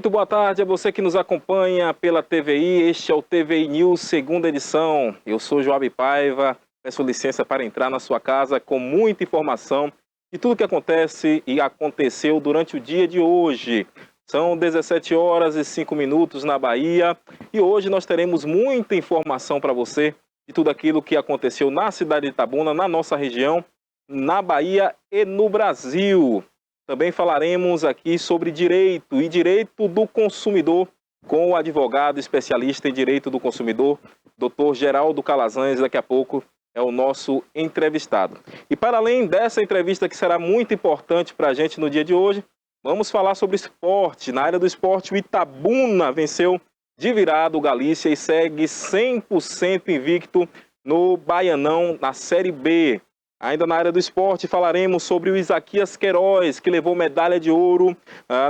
Muito boa tarde a você que nos acompanha pela TVI. Este é o TVI News, segunda edição. Eu sou Joab Paiva. Peço licença para entrar na sua casa com muita informação de tudo que acontece e aconteceu durante o dia de hoje. São 17 horas e 5 minutos na Bahia e hoje nós teremos muita informação para você de tudo aquilo que aconteceu na cidade de Itabuna, na nossa região, na Bahia e no Brasil. Também falaremos aqui sobre direito e direito do consumidor com o advogado especialista em direito do consumidor, Dr. Geraldo Calazans. Daqui a pouco é o nosso entrevistado. E para além dessa entrevista que será muito importante para a gente no dia de hoje, vamos falar sobre esporte. Na área do esporte, o Itabuna venceu de virada o Galícia e segue 100% invicto no Baianão, na Série B. Ainda na área do esporte, falaremos sobre o Isaquias Queiroz, que levou medalha de ouro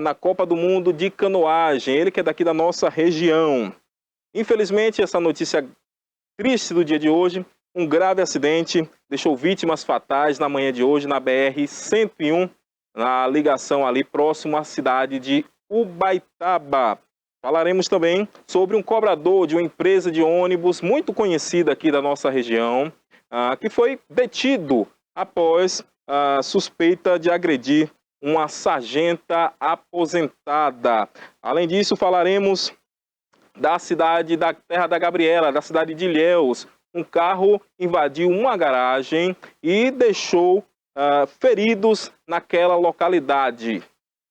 na Copa do Mundo de canoagem. Ele que é daqui da nossa região. Infelizmente, essa notícia triste do dia de hoje, um grave acidente deixou vítimas fatais na manhã de hoje na BR-101, na ligação ali próximo à cidade de Ubaitaba. Falaremos também sobre um cobrador de uma empresa de ônibus muito conhecida aqui da nossa região, que foi detido após a suspeita de agredir uma sargenta aposentada. Além disso, falaremos da cidade da Terra da Gabriela, da cidade de Ilhéus. Um carro invadiu uma garagem e deixou feridos naquela localidade.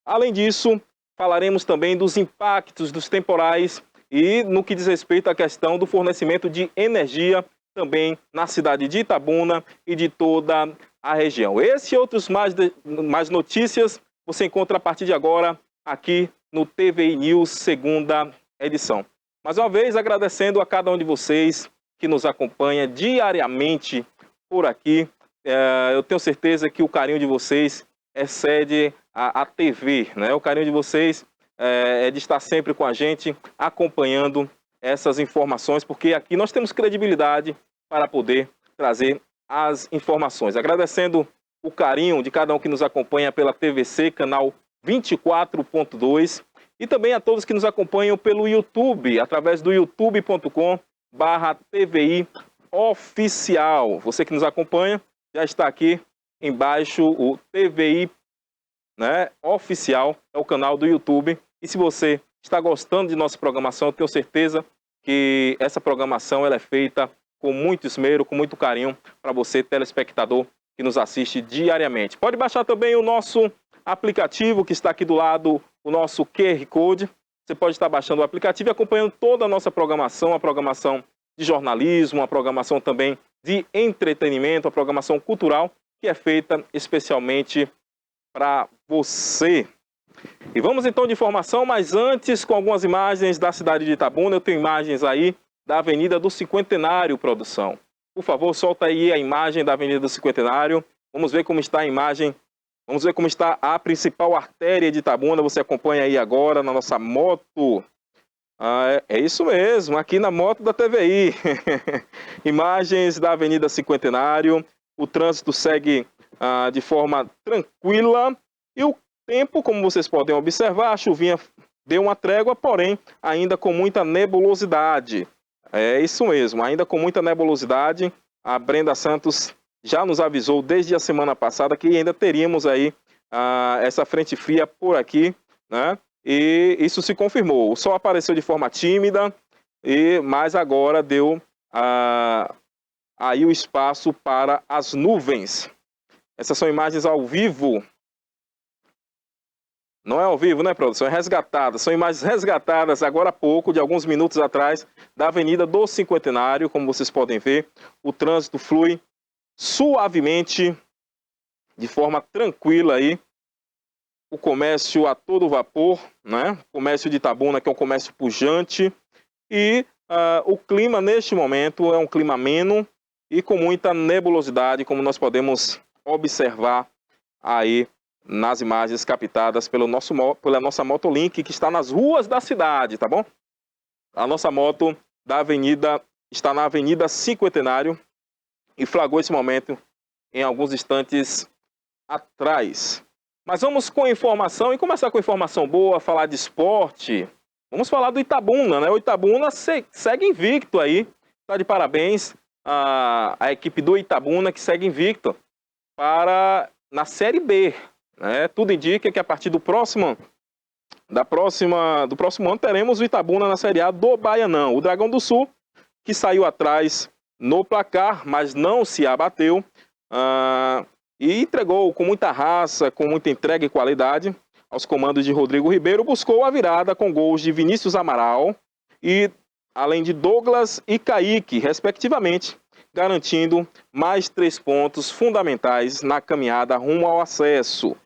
Além disso, falaremos também dos impactos dos temporais e no que diz respeito à questão do fornecimento de energia também na cidade de Itabuna e de toda a região. Esse e outros mais notícias você encontra a partir de agora aqui no TVI News, segunda edição. Mais uma vez, agradecendo a cada um de vocês que nos acompanha diariamente por aqui. Eu tenho certeza que o carinho de vocês excede a TV, né? O carinho de vocês é de estar sempre com a gente, acompanhando essas informações, porque aqui nós temos credibilidade para poder trazer as informações. Agradecendo o carinho de cada um que nos acompanha pela TVC, canal 24.2, e também a todos que nos acompanham pelo YouTube, através do youtube.com/TVI Oficial. Você que nos acompanha, já está aqui embaixo o TVI, né, Oficial, é o canal do YouTube. E se você está gostando de nossa programação, eu tenho certeza que essa programação ela é feita com muito esmero, com muito carinho para você, telespectador, que nos assiste diariamente. Pode baixar também o nosso aplicativo, que está aqui do lado, o nosso QR Code. Você pode estar baixando o aplicativo e acompanhando toda a nossa programação, a programação de jornalismo, a programação também de entretenimento, a programação cultural, que é feita especialmente para você. E vamos então de informação, mas antes com algumas imagens da cidade de Itabuna. Eu tenho imagens aí da Avenida do Cinquentenário, produção. Por favor, solta aí a imagem da Avenida do Cinquentenário. Vamos ver como está a imagem. Vamos ver como está a principal artéria de Itabuna. Você acompanha aí agora na nossa moto. É isso mesmo, aqui na moto da TVI. Imagens da Avenida Cinquentenário. O trânsito segue de forma tranquila. E o tempo, como vocês podem observar, a chuvinha deu uma trégua, porém ainda com muita nebulosidade. É isso mesmo, ainda com muita nebulosidade. A Brenda Santos já nos avisou desde a semana passada que ainda teríamos aí essa frente fria por aqui, né? E isso se confirmou. O sol apareceu de forma tímida, mas agora deu aí o espaço para as nuvens. Essas são imagens ao vivo. Não é ao vivo, né, produção? É resgatada. São imagens resgatadas agora há pouco, de alguns minutos atrás, da Avenida do Cinquentenário. Como vocês podem ver, o trânsito flui suavemente, de forma tranquila aí. O comércio a todo vapor, né? O comércio de Itabuna, que é um comércio pujante. E o clima, neste momento, é um clima ameno e com muita nebulosidade, como nós podemos observar aí nas imagens captadas pela nossa Motolink, que está nas ruas da cidade, tá bom? A nossa moto da avenida está na Avenida Cinquentenário e flagrou esse momento em alguns instantes atrás. Mas vamos com informação, e começar com informação boa, falar de esporte. Vamos falar do Itabuna, né? O Itabuna segue invicto aí, tá de parabéns a equipe do Itabuna, que segue invicto na Série B, né? Tudo indica que a partir do próximo ano teremos o Itabuna na Série A do Baianão. O Dragão do Sul, que saiu atrás no placar, mas não se abateu, e entregou com muita raça, com muita entrega e qualidade aos comandos de Rodrigo Ribeiro, buscou a virada com gols de Vinícius Amaral e além de Douglas e Kaique, respectivamente, garantindo mais 3 pontos fundamentais na caminhada rumo ao acesso.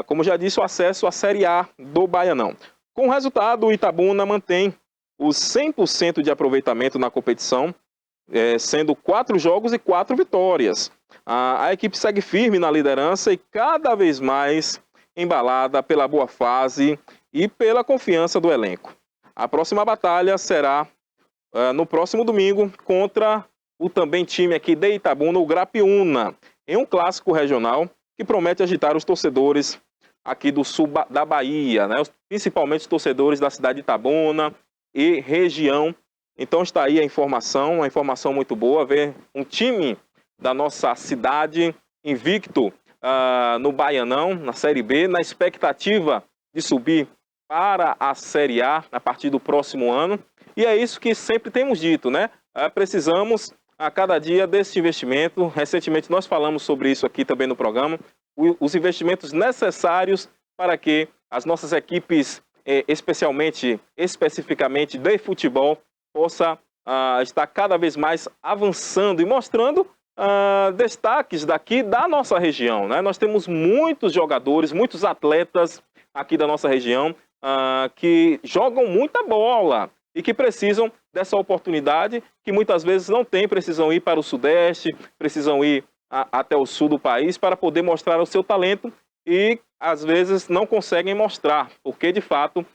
Como já disse, o acesso à Série A do Baianão. Com o resultado, o Itabuna mantém os 100% de aproveitamento na competição, sendo 4 jogos e 4 vitórias. A equipe segue firme na liderança e cada vez mais embalada pela boa fase e pela confiança do elenco. A próxima batalha será no próximo domingo contra o também time aqui de Itabuna, o Grapiúna, em um clássico regional que promete agitar os torcedores aqui do sul da Bahia, né? Principalmente os torcedores da cidade de Itabuna e região. Então está aí a informação, uma informação muito boa, ver um time da nossa cidade invicto no Baianão, na Série B, na expectativa de subir para a Série A a partir do próximo ano. E é isso que sempre temos dito, né? Precisamos a cada dia desse investimento. Recentemente nós falamos sobre isso aqui também no programa, os investimentos necessários para que as nossas equipes, especificamente de futebol, possa estar cada vez mais avançando e mostrando destaques daqui da nossa região, né? Nós temos muitos jogadores, muitos atletas aqui da nossa região que jogam muita bola e que precisam dessa oportunidade, que muitas vezes não tem, precisam ir para o Sudeste, precisam ir até o sul do país para poder mostrar o seu talento e às vezes não conseguem mostrar, porque de fato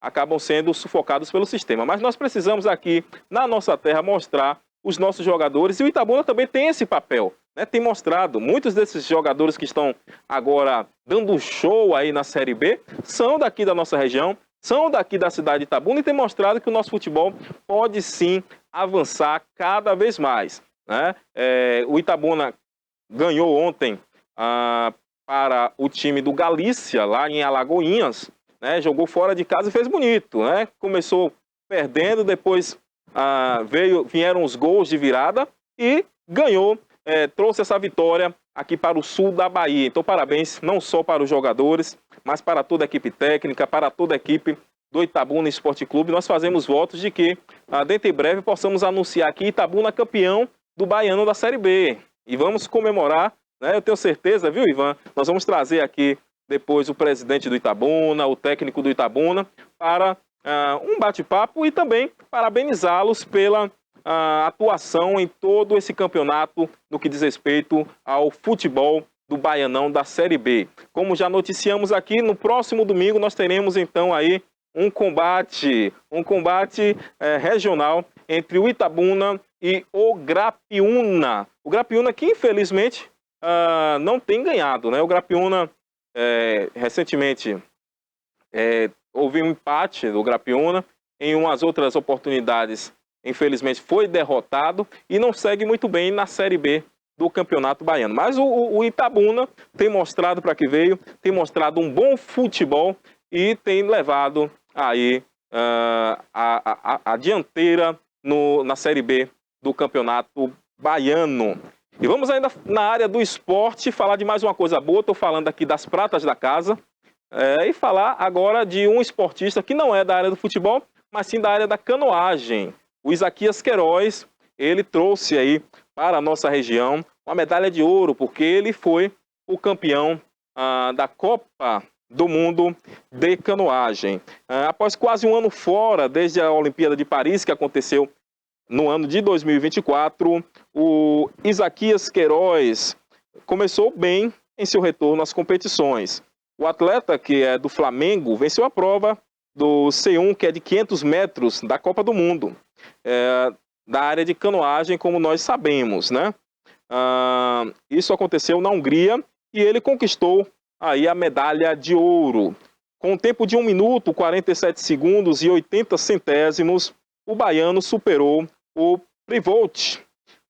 acabam sendo sufocados pelo sistema. Mas nós precisamos aqui na nossa terra mostrar os nossos jogadores, e o Itabuna também tem esse papel, né? Tem mostrado, muitos desses jogadores que estão agora dando show aí na Série B, são daqui da nossa região, são daqui da cidade de Itabuna e tem mostrado que o nosso futebol pode sim avançar cada vez mais, né? O Itabuna ganhou ontem para o time do Galícia, lá em Alagoinhas, né? Jogou fora de casa e fez bonito, né? Começou perdendo, depois vieram os gols de virada e ganhou, trouxe essa vitória aqui para o sul da Bahia. Então parabéns não só para os jogadores, mas para toda a equipe técnica, para toda a equipe do Itabuna Esporte Clube. Nós fazemos votos de que dentro em breve possamos anunciar aqui Itabuna campeão do Baiano da Série B. E vamos comemorar, né? Eu tenho certeza, viu, Ivan? Nós vamos trazer aqui depois o presidente do Itabuna, o técnico do Itabuna, para um bate-papo e também parabenizá-los pela atuação em todo esse campeonato no que diz respeito ao futebol do Baianão da Série B. Como já noticiamos aqui, no próximo domingo nós teremos então aí um combate regional entre o Itabuna e o Grapiúna. O Grapiúna que infelizmente não tem ganhado, né? O Grapiúna recentemente houve um empate do Grapiúna, em umas outras oportunidades, infelizmente, foi derrotado e não segue muito bem na Série B do Campeonato Baiano. Mas o Itabuna tem mostrado para que veio, tem mostrado um bom futebol e tem levado aí a dianteira na Série B do Campeonato Baiano. E vamos ainda na área do esporte falar de mais uma coisa boa. Estou falando aqui das pratas da casa. E falar agora de um esportista que não é da área do futebol, mas sim da área da canoagem. O Isaquias Queiroz, ele trouxe aí para a nossa região uma medalha de ouro, porque ele foi o campeão da Copa do Mundo de canoagem. Após quase um ano fora, desde a Olimpíada de Paris, que aconteceu no ano de 2024, o Isaquias Queiroz começou bem em seu retorno às competições. O atleta, que é do Flamengo, venceu a prova do C1, que é de 500 metros, da Copa do Mundo, da área de canoagem, como nós sabemos, né? Isso aconteceu na Hungria e ele conquistou aí a medalha de ouro. Com um tempo de 1 minuto, 47 segundos e 80 centésimos, o baiano superou o Privolt,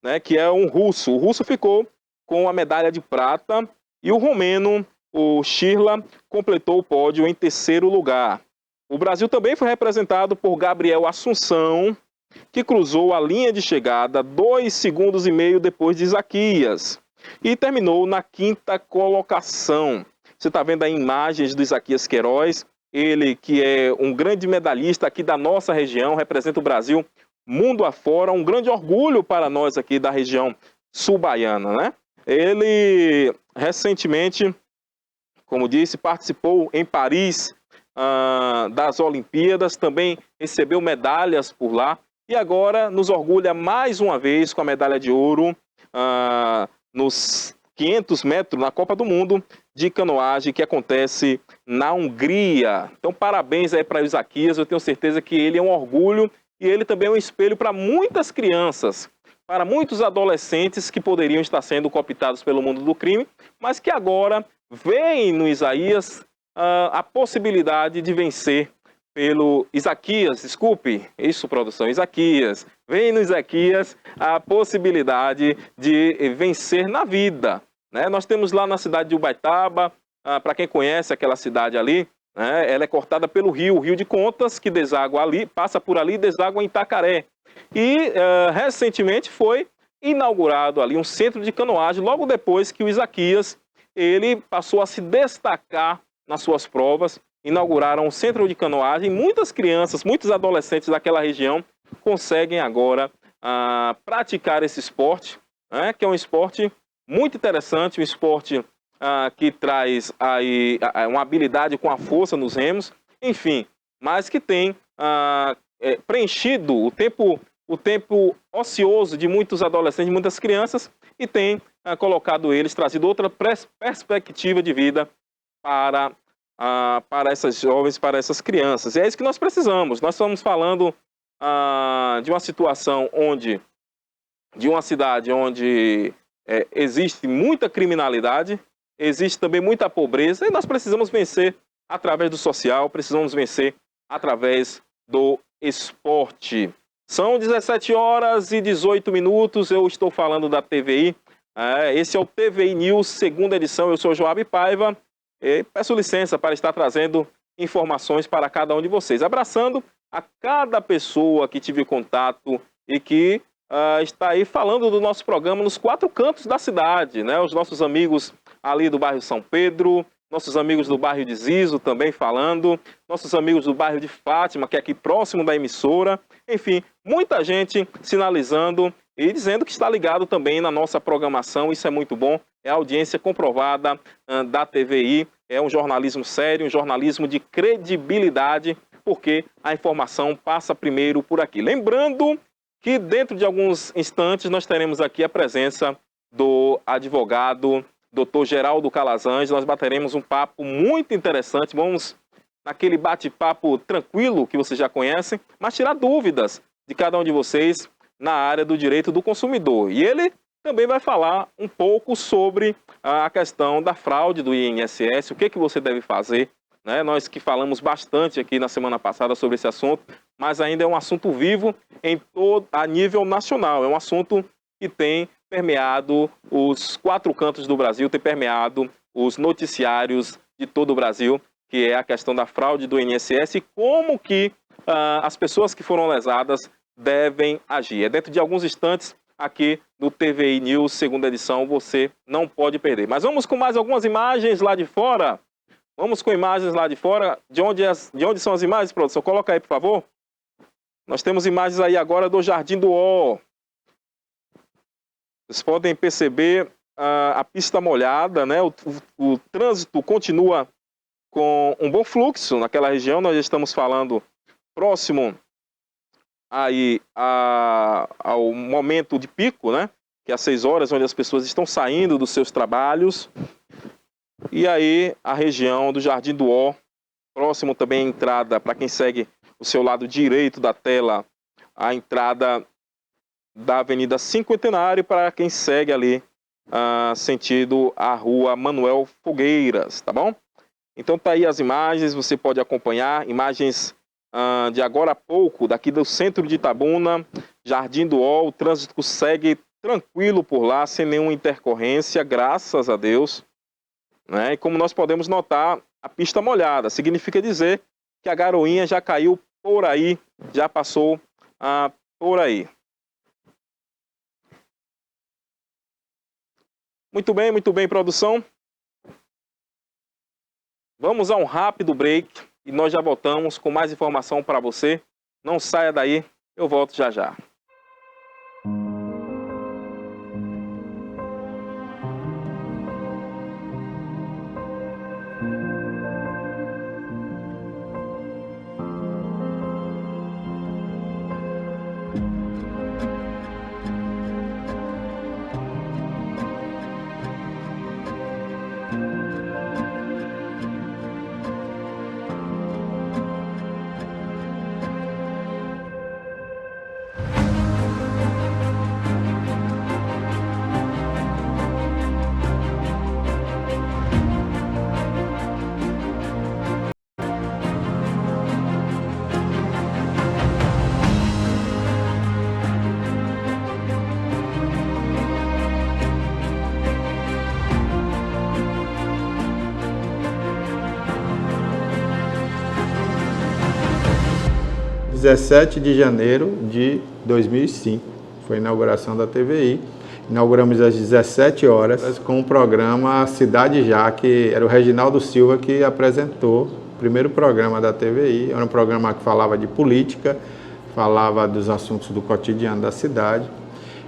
né, que é um russo. O russo ficou com a medalha de prata e o romeno, o Shirla, completou o pódio em terceiro lugar. O Brasil também foi representado por Gabriel Assunção, que cruzou a linha de chegada 2,5 segundos depois de Isaquias e terminou na quinta colocação. Você está vendo aí imagens do Isaquias Queiroz, ele que é um grande medalhista aqui da nossa região, representa o Brasil mundo afora, um grande orgulho para nós aqui da região sul-baiana, né? Ele recentemente, como disse, participou em Paris das Olimpíadas, também recebeu medalhas por lá e agora nos orgulha mais uma vez com a medalha de ouro nos 500 metros na Copa do Mundo de canoagem que acontece na Hungria. Então parabéns aí para o Isaquias, eu tenho certeza que ele é um orgulho e ele também é um espelho para muitas crianças, para muitos adolescentes que poderiam estar sendo cooptados pelo mundo do crime, mas que agora veem no Isaías a possibilidade de vencer pelo Isaquias, desculpe, isso produção, Isaquias, vem no Isaquias a possibilidade de vencer na vida, né? Nós temos lá na cidade de Ubaitaba, para quem conhece aquela cidade ali, né, ela é cortada pelo rio, o Rio de Contas, que deságua ali, passa por ali e deságua em Itacaré. E recentemente foi inaugurado ali um centro de canoagem, logo depois que o Isaquias ele passou a se destacar nas suas provas, inauguraram um centro de canoagem, muitas crianças, muitos adolescentes daquela região conseguem agora praticar esse esporte, né, que é um esporte muito interessante, um esporte que traz aí uma habilidade com a força nos remos, enfim, mas que tem preenchido o tempo ocioso de muitos adolescentes, de muitas crianças, e tem colocado eles, trazido outra perspectiva de vida para essas jovens, para essas crianças. E é isso que nós precisamos. Nós estamos falando de uma situação de uma cidade onde existe muita criminalidade, existe também muita pobreza, e nós precisamos vencer através do social, precisamos vencer através do esporte. São 17 horas e 18 minutos, eu estou falando da TVI. Esse é o TVI News, segunda edição, eu sou Joab Paiva. E peço licença para estar trazendo informações para cada um de vocês. Abraçando a cada pessoa que tive contato e que está aí falando do nosso programa nos 4 cantos da cidade, né? Os nossos amigos ali do bairro São Pedro, nossos amigos do bairro de Zizo também falando, nossos amigos do bairro de Fátima, que é aqui próximo da emissora. Enfim, muita gente sinalizando e dizendo que está ligado também na nossa programação, isso é muito bom, é a audiência comprovada da TVI, é um jornalismo sério, um jornalismo de credibilidade, porque a informação passa primeiro por aqui. Lembrando que dentro de alguns instantes nós teremos aqui a presença do advogado Dr. Geraldo Calazans, nós bateremos um papo muito interessante, vamos naquele bate-papo tranquilo que vocês já conhecem, mas tirar dúvidas de cada um de vocês na área do direito do consumidor. E ele também vai falar um pouco sobre a questão da fraude do INSS, o que você deve fazer, né? Nós que falamos bastante aqui na semana passada sobre esse assunto, mas ainda é um assunto vivo a nível nacional, é um assunto que tem permeado os 4 cantos do Brasil, tem permeado os noticiários de todo o Brasil, que é a questão da fraude do INSS e como que as pessoas que foram lesadas devem agir. É dentro de alguns instantes aqui no TVI News, segunda edição, você não pode perder. Mas vamos com mais algumas imagens lá de fora. Vamos com imagens lá de fora. De onde são as imagens, produção? Coloca aí, por favor. Nós temos imagens aí agora do Jardim do Ó. Vocês podem perceber a pista molhada, né? O trânsito continua com um bom fluxo naquela região. Nós já estamos falando próximo aí ao momento de pico, né? Que é às 6 horas, onde as pessoas estão saindo dos seus trabalhos. E aí a região do Jardim do Ó, próximo também à entrada, para quem segue o seu lado direito da tela, a entrada da Avenida Cinquentenário, para quem segue ali sentido a rua Manuel Fogueiras, tá bom? Então tá aí as imagens, você pode acompanhar, imagens de agora a pouco, daqui do centro de Itabuna, Jardim do Ó, o trânsito segue tranquilo por lá, sem nenhuma intercorrência, graças a Deus, né? E como nós podemos notar, a pista molhada, significa dizer que a garoinha já caiu por aí, já passou por aí. Muito bem, produção. Vamos a um rápido break e nós já voltamos com mais informação para você. Não saia daí, eu volto já já. Dia 17 de janeiro de 2005, foi a inauguração da TVI. Inauguramos às 17 horas com o programa Cidade Já, que era o Reginaldo Silva que apresentou o primeiro programa da TVI. Era um programa que falava de política, falava dos assuntos do cotidiano da cidade.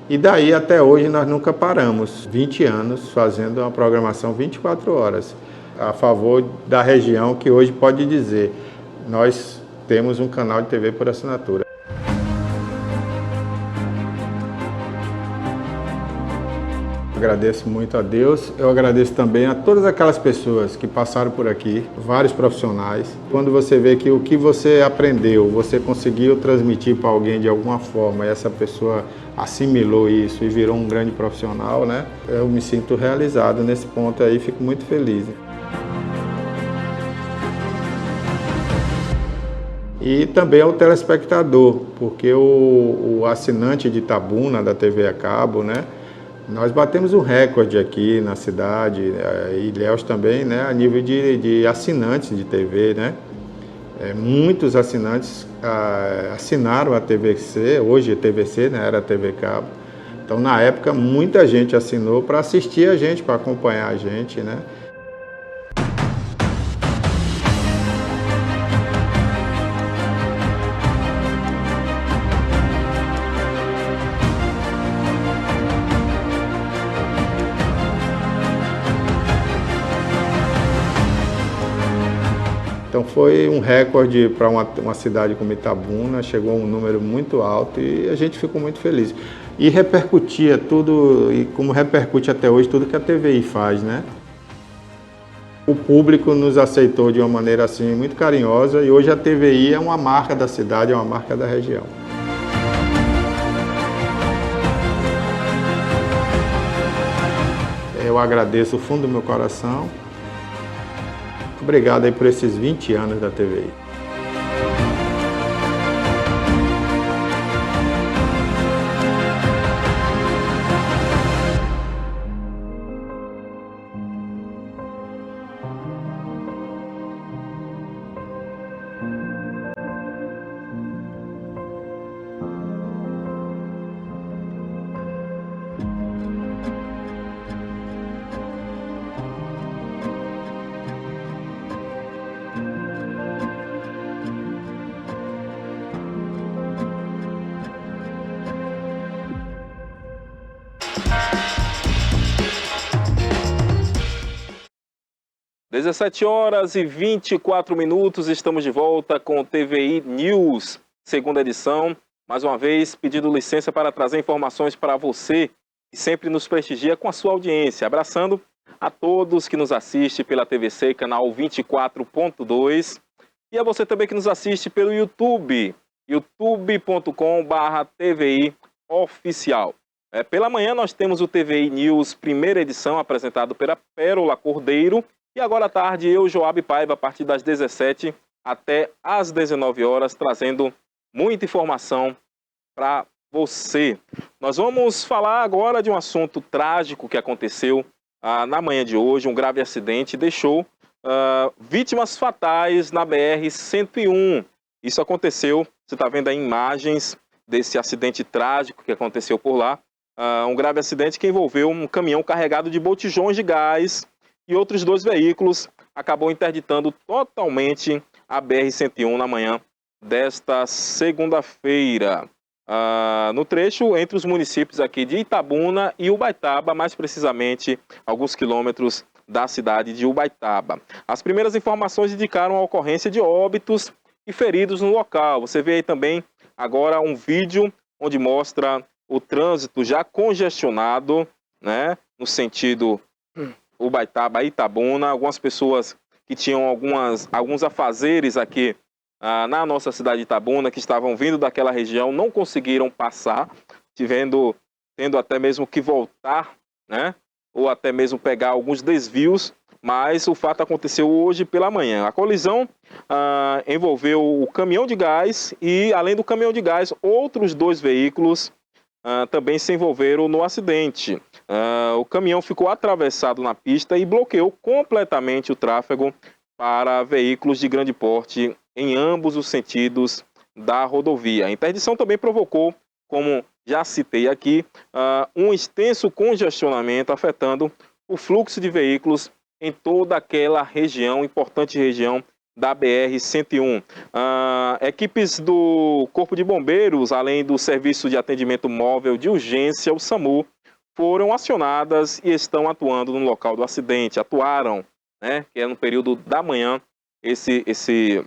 E daí até hoje nós nunca paramos, 20 anos fazendo uma programação 24 horas, a favor da região, que hoje pode dizer, nós temos um canal de TV por assinatura. Agradeço muito a Deus, eu agradeço também a todas aquelas pessoas que passaram por aqui, vários profissionais. Quando você vê que o que você aprendeu, você conseguiu transmitir para alguém de alguma forma, e essa pessoa assimilou isso e virou um grande profissional, né? Eu me sinto realizado nesse ponto aí, fico muito feliz. E também ao telespectador, porque o assinante de Itabuna, da TV a cabo, né? Nós batemos um recorde aqui na cidade, e Ilhéus também, né? A nível de assinantes de TV, né? Muitos assinantes assinaram a TVC, hoje é TVC, né? Era TV cabo. Então, na época, muita gente assinou para assistir a gente, para acompanhar a gente, né? Então foi um recorde para uma cidade como Itabuna, chegou a um número muito alto e a gente ficou muito feliz. E repercutia tudo, e como repercute até hoje, tudo que a TVI faz, né? O público nos aceitou de uma maneira assim muito carinhosa e hoje a TVI é uma marca da cidade, é uma marca da região. Eu agradeço do fundo do meu coração. Obrigado aí por esses 20 anos da TVI. Às 17h24, estamos de volta com o TVI News, segunda edição. Mais uma vez, pedindo licença para trazer informações para você, que sempre nos prestigia com a sua audiência. Abraçando a todos que nos assistem pela TVC, canal 24.2. E a você também que nos assiste pelo YouTube, youtube.com/TVI Oficial. Pela manhã nós temos o TVI News, primeira edição, apresentado pela Pérola Cordeiro. E agora à tarde eu, Joab Paiva, a partir das 17 até às 19 horas, trazendo muita informação para você. Nós vamos falar agora de um assunto trágico que aconteceu na manhã de hoje. Um grave acidente deixou vítimas fatais na BR-101. Isso aconteceu, você está vendo aí imagens desse acidente trágico que aconteceu por lá. Um grave acidente que envolveu um caminhão carregado de botijões de gás e outros 2 veículos, acabou interditando totalmente a BR-101 na manhã desta segunda-feira. No trecho entre os municípios aqui de Itabuna e Ubaitaba, mais precisamente alguns quilômetros da cidade de Ubaitaba. As primeiras informações indicaram a ocorrência de óbitos e feridos no local. Você vê aí também agora um vídeo onde mostra o trânsito já congestionado, né, no sentido Ubaitaba e Itabuna. Algumas pessoas que tinham alguns afazeres aqui na nossa cidade de Itabuna, que estavam vindo daquela região, não conseguiram passar, tendo até mesmo que voltar, né, ou até mesmo pegar alguns desvios, mas o fato aconteceu hoje pela manhã. A colisão envolveu o caminhão de gás e, além do caminhão de gás, outros 2 veículos também se envolveram no acidente. O caminhão ficou atravessado na pista e bloqueou completamente o tráfego para veículos de grande porte em ambos os sentidos da rodovia. A interdição também provocou, como já citei aqui, um extenso congestionamento afetando o fluxo de veículos em toda aquela região, importante região da BR-101. Equipes do Corpo de Bombeiros, além do Serviço de Atendimento Móvel de Urgência, o SAMU, foram acionadas e estão atuando no local do acidente. Atuaram, né, que é no período da manhã, esse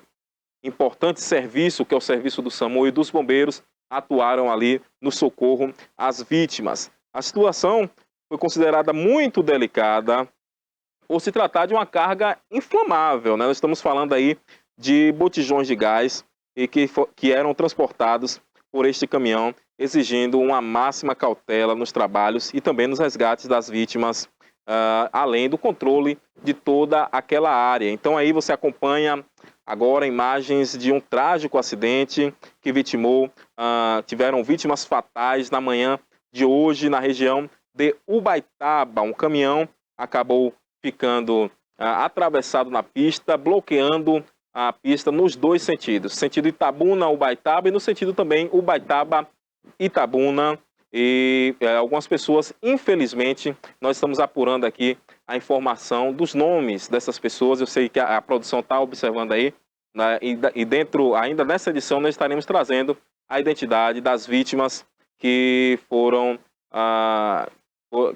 importante serviço, que é o serviço do SAMU e dos bombeiros, atuaram ali no socorro às vítimas. A situação foi considerada muito delicada, por se tratar de uma carga inflamável, né? Nós estamos falando aí de botijões de gás e que eram transportados por este caminhão, exigindo uma máxima cautela nos trabalhos e também nos resgates das vítimas, além do controle de toda aquela área. Então aí você acompanha agora imagens de um trágico acidente que tiveram vítimas fatais na manhã de hoje na região de Ubaitaba. Um caminhão acabou ficando atravessado na pista, bloqueando a pista nos 2 sentidos. Sentido Itabuna-Ubaitaba e no sentido também Ubaitaba-Itabuna. E algumas pessoas, infelizmente, nós estamos apurando aqui a informação dos nomes dessas pessoas. Eu sei que a produção está observando aí, né, e dentro, ainda nessa edição, nós estaremos trazendo a identidade das vítimas que foram,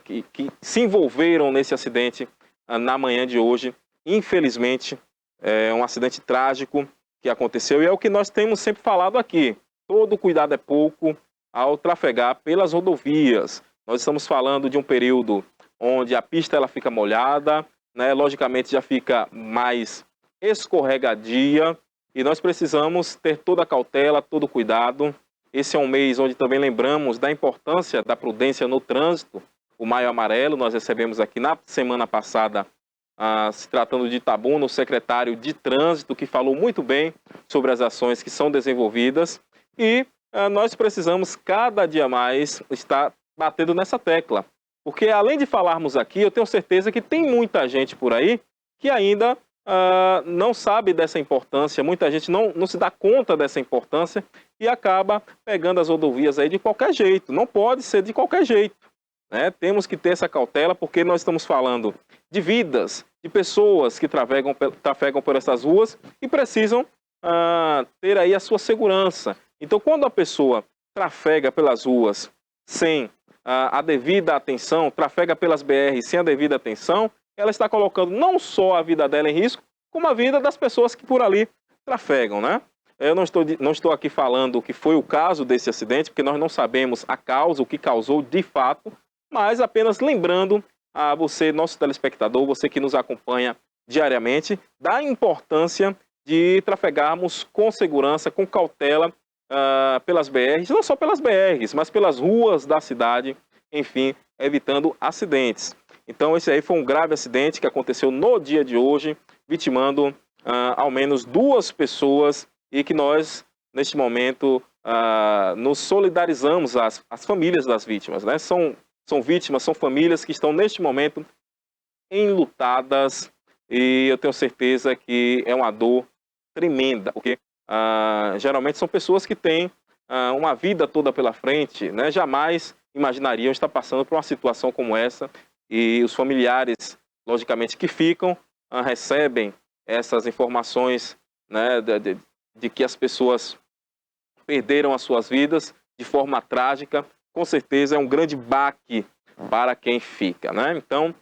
que se envolveram nesse acidente na manhã de hoje. Infelizmente, é um acidente trágico que aconteceu e é o que nós temos sempre falado aqui. Todo cuidado é pouco ao trafegar pelas rodovias. Nós estamos falando de um período onde a pista ela fica molhada, né? Logicamente já fica mais escorregadia e nós precisamos ter toda a cautela, todo o cuidado. Esse é um mês onde também lembramos da importância da prudência no trânsito. O Maio Amarelo, nós recebemos aqui na semana passada, se tratando de Itabuna, o secretário de Trânsito, que falou muito bem sobre as ações que são desenvolvidas. E nós precisamos cada dia mais estar batendo nessa tecla. Porque além de falarmos aqui, eu tenho certeza que tem muita gente por aí que ainda não sabe dessa importância, muita gente não se dá conta dessa importância e acaba pegando as rodovias aí de qualquer jeito. Não pode ser de qualquer jeito, né? Temos que ter essa cautela porque nós estamos falando de vidas, de pessoas que trafegam por essas ruas e precisam ter aí a sua segurança. Então, quando a pessoa trafega pelas ruas sem a devida atenção, trafega pelas BR sem a devida atenção, ela está colocando não só a vida dela em risco, como a vida das pessoas que por ali trafegam, né? Eu não estou aqui falando o que foi o caso desse acidente, porque nós não sabemos a causa, o que causou de fato, mas apenas lembrando a você, nosso telespectador, você que nos acompanha diariamente, da importância de trafegarmos com segurança, com cautela, pelas BRs, não só pelas BRs, mas pelas ruas da cidade enfim, evitando acidentes. Então esse aí foi um grave acidente que aconteceu no dia de hoje, vitimando ao menos 2 pessoas e que nós, neste momento, nos solidarizamos as famílias das vítimas, né? São vítimas, são famílias que estão neste momento enlutadas e eu tenho certeza que é uma dor tremenda, porque geralmente são pessoas que têm uma vida toda pela frente, né? Jamais imaginariam estar passando por uma situação como essa e os familiares, logicamente, que ficam, recebem essas informações, né, de que as pessoas perderam as suas vidas de forma trágica. Com certeza é um grande baque para quem fica, né? Então,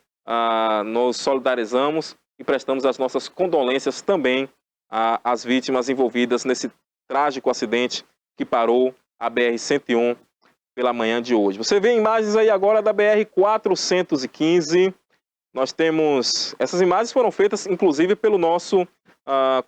nos solidarizamos e prestamos as nossas condolências também às vítimas envolvidas nesse trágico acidente que parou a BR-101 pela manhã de hoje. Você vê imagens aí agora da BR-415. Nós temos... Essas imagens foram feitas, inclusive, pelo nosso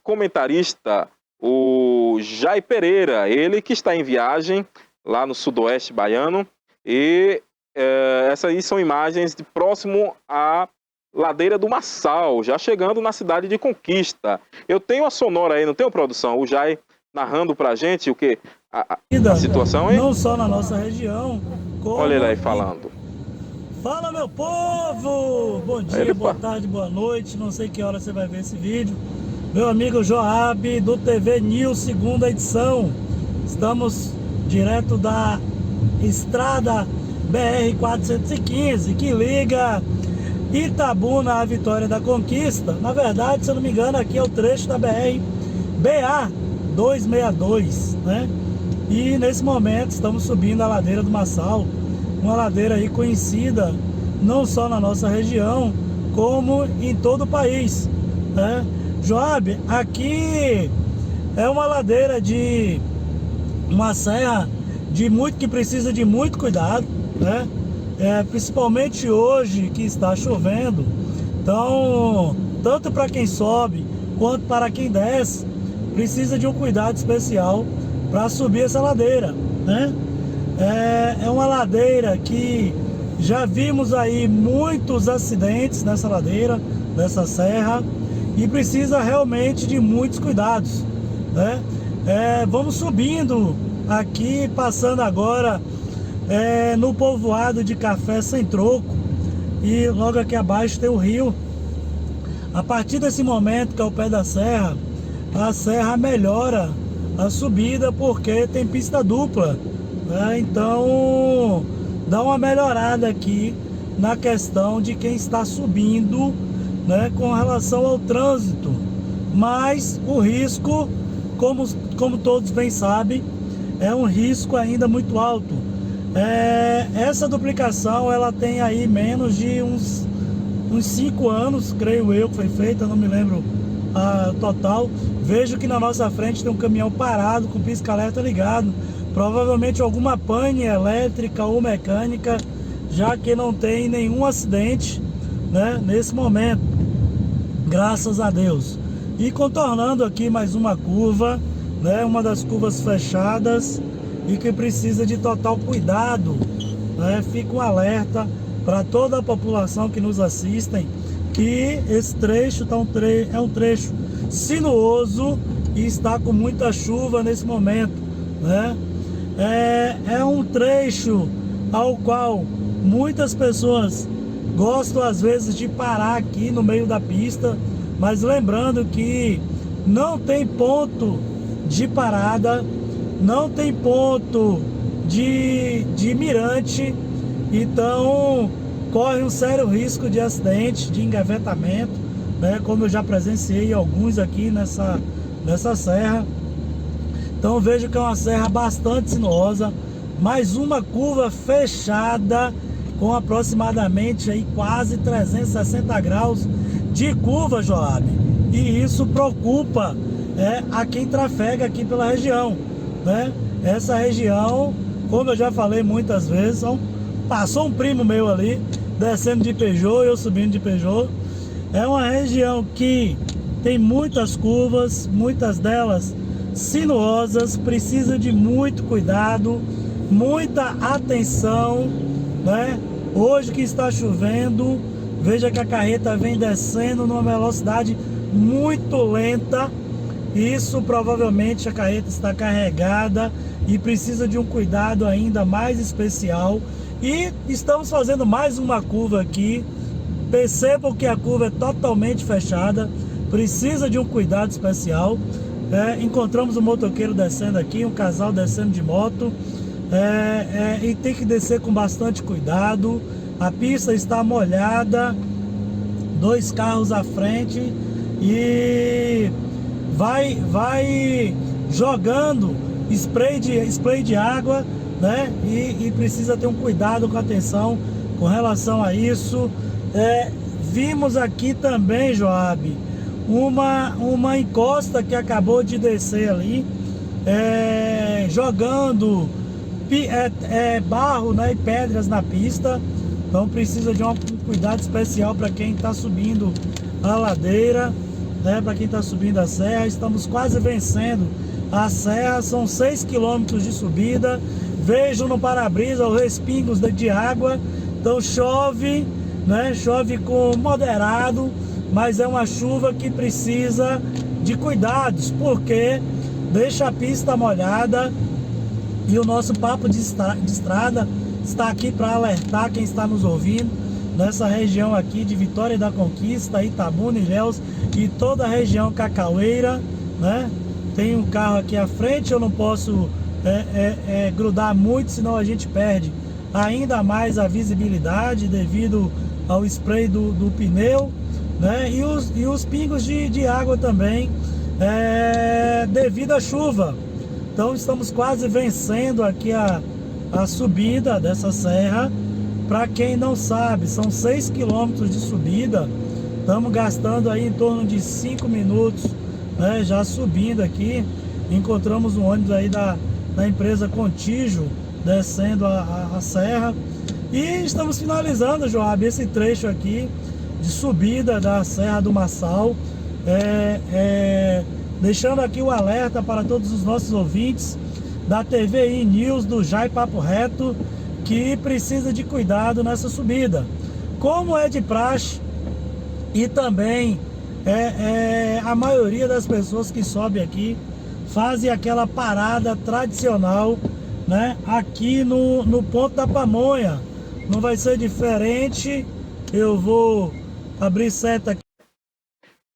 comentarista, o Jai Pereira, ele que está em viagem lá no sudoeste baiano, e essas aí são imagens de próximo à ladeira do Massal, já chegando na cidade de Conquista. Eu tenho a sonora aí, não tenho, produção? O Jai narrando pra gente o que a situação, hein? Não só na nossa região, como... Olha ele aí falando. Fala, meu povo! Bom dia, boa tarde, boa noite. Não sei que hora você vai ver esse vídeo. Meu amigo Joab, do TV News, segunda edição. Estamos direto da estrada BR-415, que liga Itabuna à Vitória da Conquista. Na verdade, se eu não me engano, aqui é o trecho da BR-BA-262, né? E nesse momento estamos subindo a ladeira do Massal, uma ladeira aí conhecida não só na nossa região, como em todo o país, né? Joab, aqui é uma ladeira de uma serra que precisa de muito cuidado, né? Principalmente hoje que está chovendo. Então, tanto para quem sobe quanto para quem desce, precisa de um cuidado especial para subir essa ladeira, né? É uma ladeira que já vimos aí muitos acidentes nessa ladeira, nessa serra, e precisa realmente de muitos cuidados, né? Vamos subindo aqui, passando agora no povoado de Café Sem Troco, e logo aqui abaixo tem o rio. A partir desse momento, que é o pé da serra, a serra melhora a subida porque tem pista dupla, né? Então dá uma melhorada aqui na questão de quem está subindo, né, com relação ao trânsito. Mas o risco, como todos bem sabem, é um risco ainda muito alto. Essa duplicação ela tem aí menos de uns 5 anos, creio eu, que foi feita, não me lembro a total. Vejo que na nossa frente tem um caminhão parado com pisca-alerta ligado, provavelmente alguma pane elétrica ou mecânica, já que não tem nenhum acidente, né, nesse momento, graças a Deus. E contornando aqui mais uma curva, né, uma das curvas fechadas e que precisa de total cuidado, né? Fica um alerta para toda a população que nos assistem, que esse trecho é um trecho sinuoso e está com muita chuva nesse momento, né? É um trecho ao qual muitas pessoas gostam às vezes de parar aqui no meio da pista, mas lembrando que não tem ponto de parada, não tem ponto de mirante, então corre um sério risco de acidente, de engavetamento, né? Como eu já presenciei alguns aqui nessa serra. Então vejo que é uma serra bastante sinuosa, mais uma curva fechada com aproximadamente aí quase 360 graus de curva, Joab. E isso preocupa a quem trafega aqui pela região, né? Essa região, como eu já falei muitas vezes, passou um primo meu ali descendo de Peugeot, eu subindo de Peugeot. É uma região que tem muitas curvas, muitas delas sinuosas, precisa de muito cuidado, muita atenção, né? Hoje que está chovendo, veja que a carreta vem descendo numa velocidade muito lenta. Isso provavelmente a carreta está carregada e precisa de um cuidado ainda mais especial. E estamos fazendo mais uma curva aqui. Percebam que a curva é totalmente fechada, precisa de um cuidado especial. Encontramos um motoqueiro descendo aqui, um casal descendo de moto. E tem que descer com bastante cuidado. A pista está molhada, 2 carros à frente e vai jogando spray de água, né? E precisa ter um cuidado com atenção com relação a isso. Vimos aqui também, Joab, uma encosta que acabou de descer ali, jogando barro, né, e pedras na pista. Então precisa de um cuidado especial para quem está subindo a ladeira, né, para quem está subindo a serra. Estamos quase vencendo a serra, são 6 quilômetros de subida. Vejo no para-brisa os respingos de água. Então chove, né, chove com moderado, mas é uma chuva que precisa de cuidados, porque deixa a pista molhada. E o nosso papo de estrada está aqui para alertar quem está nos ouvindo nessa região aqui de Vitória da Conquista, Itabuna, Ilhéus e toda a região cacaueira, né? Tem um carro aqui à frente, eu não posso grudar muito, senão a gente perde ainda mais a visibilidade devido ao spray do pneu, né? E os pingos de água também, devido à chuva. Então estamos quase vencendo aqui a subida dessa serra. Para quem não sabe, são 6 quilômetros de subida. Estamos gastando aí em torno de 5 minutos, né, já subindo aqui. Encontramos um ônibus aí da empresa Contígio descendo a serra. E estamos finalizando, Joab, esse trecho aqui de subida da Serra do Massal. Deixando aqui o alerta para todos os nossos ouvintes da TVI News, do Jai Papo Reto, que precisa de cuidado nessa subida. Como é de praxe, e também a maioria das pessoas que sobe aqui fazem aquela parada tradicional, né, aqui no ponto da Pamonha. Não vai ser diferente. Eu vou abrir seta aqui.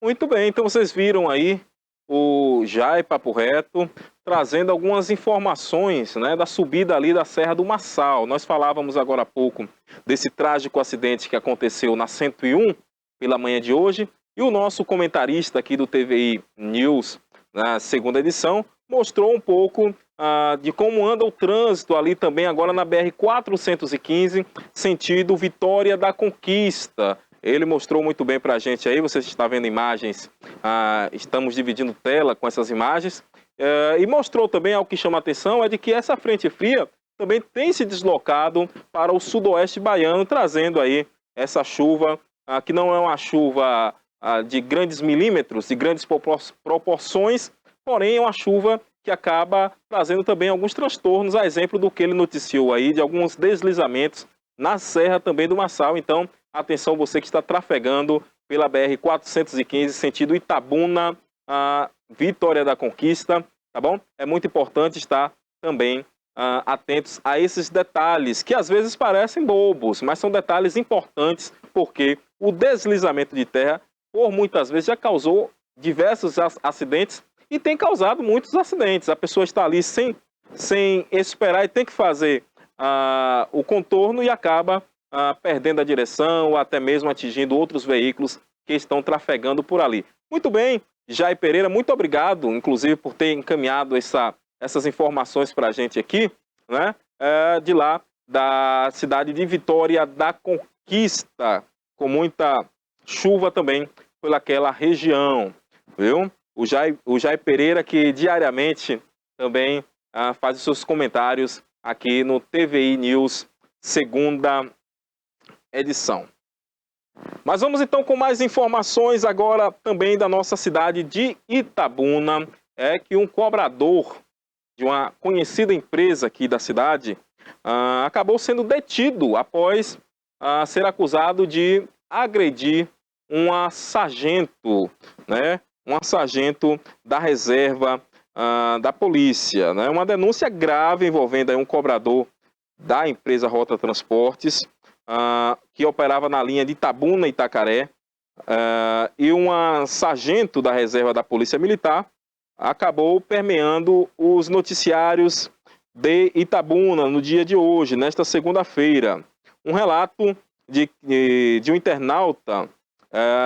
Muito bem, então vocês viram aí o Jai Papo Reto trazendo algumas informações, né, da subida ali da Serra do Massal. Nós falávamos agora há pouco desse trágico acidente que aconteceu na 101 pela manhã de hoje, e o nosso comentarista aqui do TVI News, na segunda edição, mostrou um pouco de como anda o trânsito ali também agora na BR-415, sentido Vitória da Conquista. Ele mostrou muito bem para a gente aí, você está vendo imagens, estamos dividindo tela com essas imagens, e mostrou também, algo que chama a atenção, é de que essa frente fria também tem se deslocado para o sudoeste baiano, trazendo aí essa chuva, que não é uma chuva de grandes milímetros, de grandes proporções, porém é uma chuva que acaba trazendo também alguns transtornos, a exemplo do que ele noticiou aí, de alguns deslizamentos na Serra também do Massal. Então, atenção você que está trafegando pela BR-415, sentido Itabuna, Vitória da Conquista, tá bom? É muito importante estar também atentos a esses detalhes, que às vezes parecem bobos, mas são detalhes importantes, porque o deslizamento de terra, por muitas vezes, já causou diversos acidentes e tem causado muitos acidentes. A pessoa está ali sem esperar e tem que fazer o contorno e acaba perdendo a direção ou até mesmo atingindo outros veículos que estão trafegando por ali. Muito bem, Jai Pereira, muito obrigado, inclusive, por ter encaminhado essas informações para a gente aqui, né? De lá, da cidade de Vitória da Conquista, com muita chuva também pelaquela região, viu? O Jai Pereira, que diariamente também faz os seus comentários aqui no TVI News, segunda edição. Mas vamos então com mais informações agora também da nossa cidade de Itabuna. É que um cobrador de uma conhecida empresa aqui da cidade acabou sendo detido após a ser acusado de agredir uma sargento, né? Uma sargento da reserva da polícia, né? Uma denúncia grave envolvendo aí um cobrador da empresa Rota Transportes, que operava na linha de Itabuna e Itacaré, e uma sargento da reserva da Polícia Militar acabou permeando os noticiários de Itabuna no dia de hoje, nesta segunda-feira. Um relato de um internauta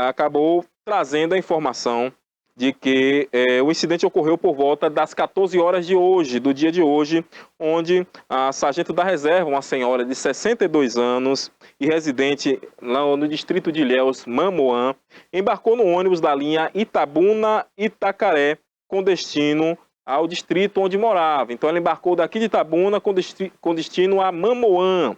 acabou trazendo a informação de que o incidente ocorreu por volta das 14 horas de hoje, do dia de hoje, onde a sargento da reserva, uma senhora de 62 anos e residente lá no distrito de Ilhéus, Mamoã, embarcou no ônibus da linha Itabuna-Itacaré com destino ao distrito onde morava. Então ela embarcou daqui de Itabuna com destino a Mamoã.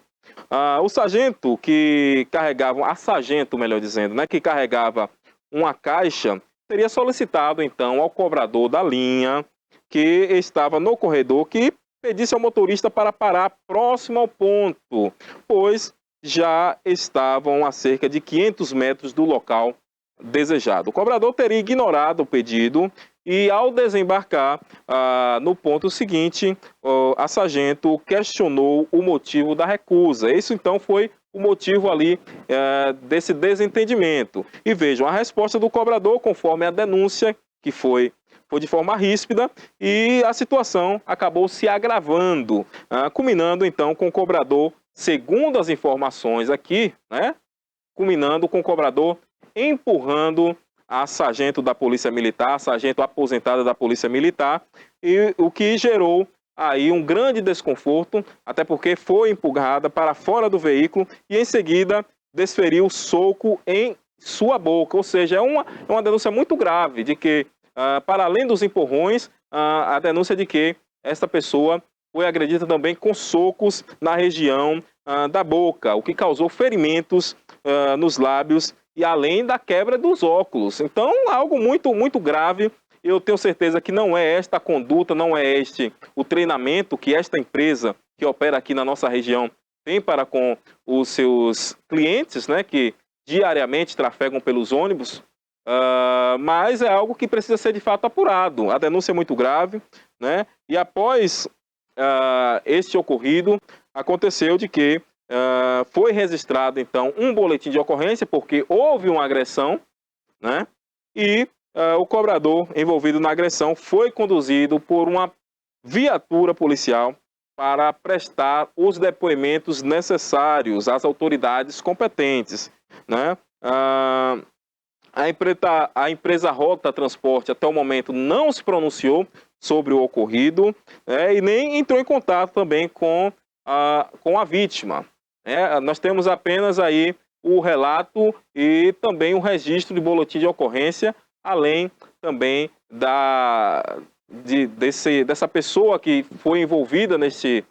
O sargento que carregava, a sargento, melhor dizendo, né, que carregava uma caixa, teria solicitado então ao cobrador da linha que estava no corredor que pedisse ao motorista para parar próximo ao ponto, pois já estavam a cerca de 500 metros do local desejado. O cobrador teria ignorado o pedido e, ao desembarcar no ponto seguinte, a sargento questionou o motivo da recusa. Isso então foi o motivo ali desse desentendimento. E vejam, a resposta do cobrador, conforme a denúncia, que foi de forma ríspida, e a situação acabou se agravando, culminando então com o cobrador, segundo as informações aqui, né, culminando com o cobrador empurrando a sargento da Polícia Militar, a sargento aposentada da Polícia Militar, e o que gerou aí um grande desconforto, até porque foi empurrada para fora do veículo e em seguida desferiu soco em sua boca. Ou seja, é uma denúncia muito grave de que, para além dos empurrões, a denúncia de que esta pessoa foi agredida também com socos na região da boca, o que causou ferimentos nos lábios e além da quebra dos óculos. Então, algo muito, muito grave. Eu tenho certeza que não é esta a conduta, não é este o treinamento que esta empresa que opera aqui na nossa região tem para com os seus clientes, né, que diariamente trafegam pelos ônibus, mas é algo que precisa ser de fato apurado. A denúncia é muito grave, né, e após este ocorrido, aconteceu de que foi registrado então um boletim de ocorrência porque houve uma agressão, né, e o cobrador envolvido na agressão foi conduzido por uma viatura policial para prestar os depoimentos necessários às autoridades competentes, né? A empresa Rota Transporte até o momento não se pronunciou sobre o ocorrido, e nem entrou em contato também com a vítima. Nós temos apenas aí o relato e também o registro de boletim de ocorrência, além também dessa pessoa que foi envolvida nesta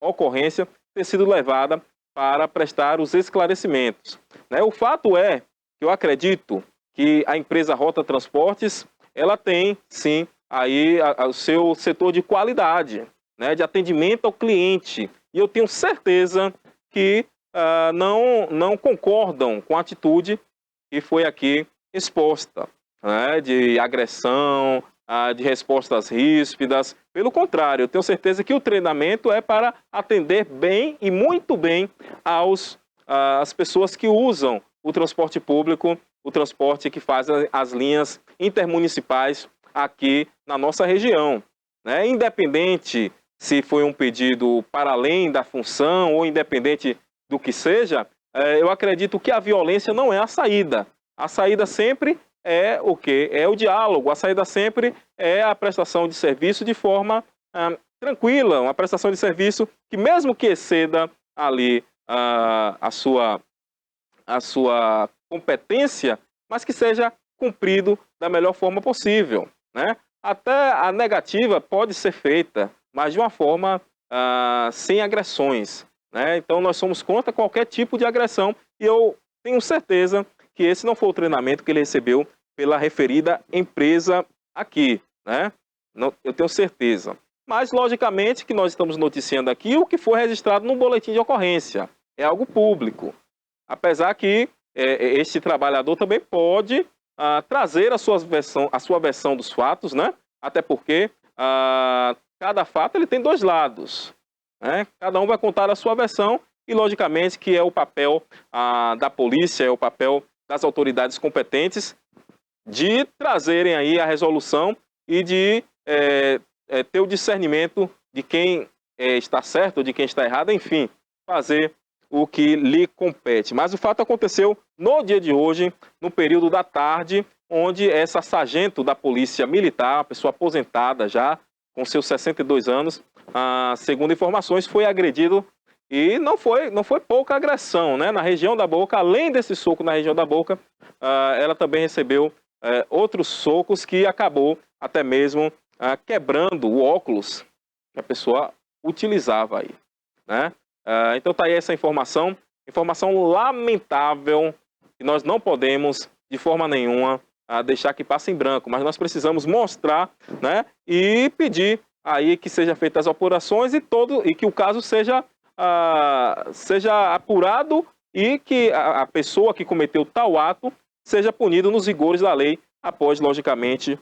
ocorrência ter sido levada para prestar os esclarecimentos. O fato é que eu acredito que a empresa Rota Transportes ela tem sim aí o seu setor de qualidade, né, de atendimento ao cliente, e eu tenho certeza que não concordam com a atitude que foi aqui exposta, né, de agressão, de respostas ríspidas. Pelo contrário, eu tenho certeza que o treinamento é para atender bem e muito bem as pessoas que usam o transporte público, o transporte que faz as linhas intermunicipais aqui na nossa região, né? Independente se foi um pedido para além da função ou independente do que seja, eu acredito que a violência não é a saída. A saída sempre é o quê? É o diálogo. A saída sempre é a prestação de serviço de forma tranquila, uma prestação de serviço que, mesmo que exceda ali a sua competência, mas que seja cumprido da melhor forma possível, né? Até a negativa pode ser feita, mas de uma forma sem agressões, né? Então nós somos contra qualquer tipo de agressão e eu tenho certeza que esse não foi o treinamento que ele recebeu pela referida empresa aqui, né? Não, eu tenho certeza. Mas, logicamente, que nós estamos noticiando aqui o que foi registrado no boletim de ocorrência. é algo público. Apesar que este trabalhador também pode trazer a sua versão dos fatos, né? Até porque cada fato ele tem dois lados, né? Cada um vai contar a sua versão e, logicamente, que é o papel da polícia, é o papel das autoridades competentes de trazerem aí a resolução e de ter o discernimento de quem está certo, de quem está errado, enfim, fazer o que lhe compete. Mas o fato aconteceu no dia de hoje, no período da tarde, onde essa sargento da Polícia Militar, uma pessoa aposentada já, com seus 62 anos, segundo informações, foi agredido e não foi pouca agressão, né? Na região da boca, além desse soco na região da boca, ela também recebeu outros socos que acabou até mesmo quebrando o óculos que a pessoa utilizava aí, né? Então tá aí essa informação lamentável, que nós não podemos de forma nenhuma deixar que passe em branco, mas nós precisamos mostrar, né, e pedir aí que seja feitas as apurações e que o caso seja apurado e que a pessoa que cometeu tal ato seja punida nos rigores da lei, após, logicamente,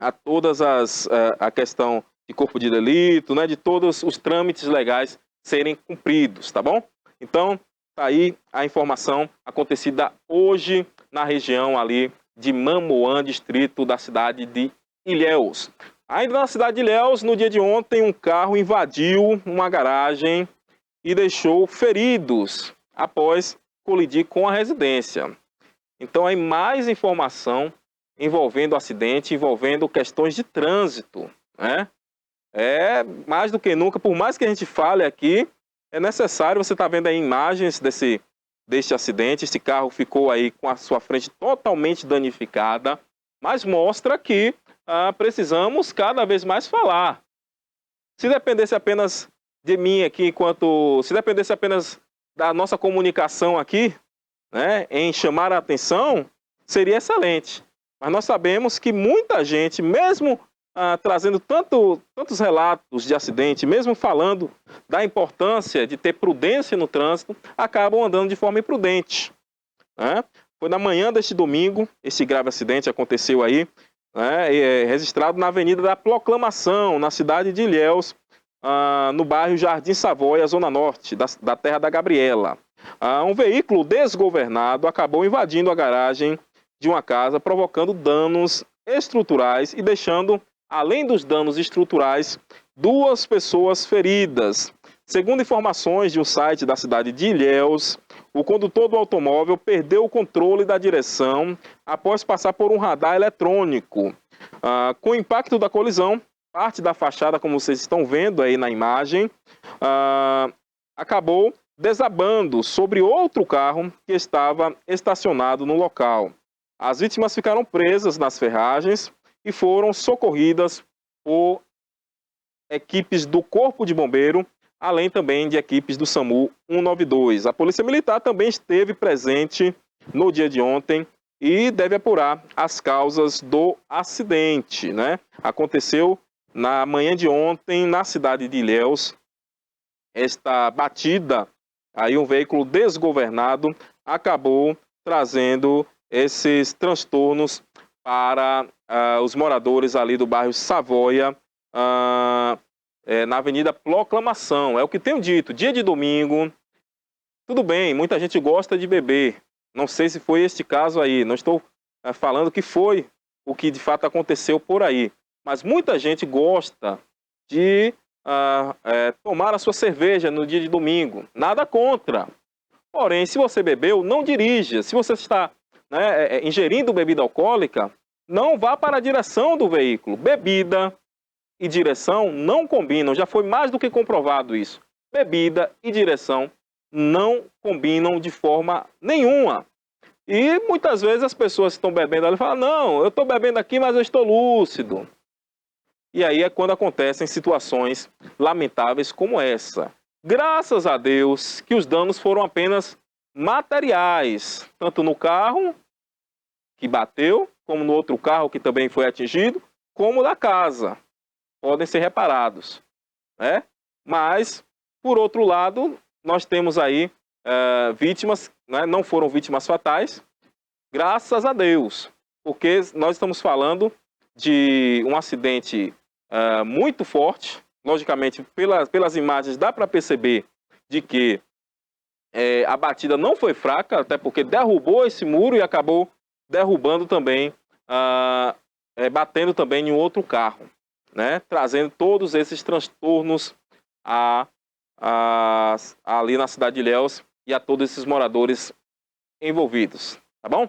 a questão de corpo de delito, né, de todos os trâmites legais serem cumpridos, tá bom? Então, tá aí a informação acontecida hoje na região ali de Mamoã, distrito da cidade de Ilhéus. Ainda na cidade de Ilhéus, no dia de ontem, um carro invadiu uma garagem e deixou feridos após colidir com a residência. Então, aí mais informação envolvendo o acidente, envolvendo questões de trânsito, né? Mais do que nunca, por mais que a gente fale aqui, é necessário, você está vendo aí imagens deste acidente, esse carro ficou aí com a sua frente totalmente danificada, mas mostra que precisamos cada vez mais falar. Se dependesse apenas de mim aqui, se dependesse apenas da nossa comunicação aqui, né, em chamar a atenção, seria excelente. Mas nós sabemos que muita gente, mesmo trazendo tantos relatos de acidente, mesmo falando da importância de ter prudência no trânsito, acabam andando de forma imprudente, né? Foi na manhã deste domingo, esse grave acidente aconteceu aí, né, registrado na Avenida da Proclamação, na cidade de Ilhéus, no bairro Jardim Savoia, zona norte, da terra da Gabriela. Um veículo desgovernado acabou invadindo a garagem de uma casa, provocando danos estruturais e deixando, além dos danos estruturais, 2 pessoas feridas. Segundo informações de um site da cidade de Ilhéus, o condutor do automóvel perdeu o controle da direção após passar por um radar eletrônico. Com o impacto da colisão, parte da fachada, como vocês estão vendo aí na imagem, acabou desabando sobre outro carro que estava estacionado no local. As vítimas ficaram presas nas ferragens e foram socorridas por equipes do Corpo de Bombeiro, além também de equipes do SAMU 192. A Polícia Militar também esteve presente no dia de ontem e deve apurar as causas do acidente, né? Aconteceu na manhã de ontem, na cidade de Ilhéus, esta batida, aí um veículo desgovernado acabou trazendo esses transtornos para os moradores ali do bairro Savoia, na Avenida Proclamação. É o que tenho dito, dia de domingo, tudo bem, muita gente gosta de beber. Não sei se foi este caso aí, não estou falando que foi o que de fato aconteceu por aí. Mas muita gente gosta de tomar a sua cerveja no dia de domingo. Nada contra. Porém, se você bebeu, não dirija. Se você está ingerindo bebida alcoólica, não vá para a direção do veículo. Bebida e direção não combinam. Já foi mais do que comprovado isso. Bebida e direção não combinam de forma nenhuma. E muitas vezes as pessoas estão bebendo ali e falam, não, eu estou bebendo aqui, mas eu estou lúcido. E aí é quando acontecem situações lamentáveis como essa. Graças a Deus que os danos foram apenas materiais, tanto no carro que bateu, como no outro carro que também foi atingido, como da casa. Podem ser reparados, né? Mas, por outro lado, nós temos aí vítimas, né, não foram vítimas fatais, graças a Deus, porque nós estamos falando de um acidente muito forte. Logicamente, pelas imagens dá para perceber de que a batida não foi fraca, até porque derrubou esse muro e acabou derrubando também, batendo também em outro carro, né, trazendo todos esses transtornos ali na cidade de Ilhéus e a todos esses moradores envolvidos, tá bom?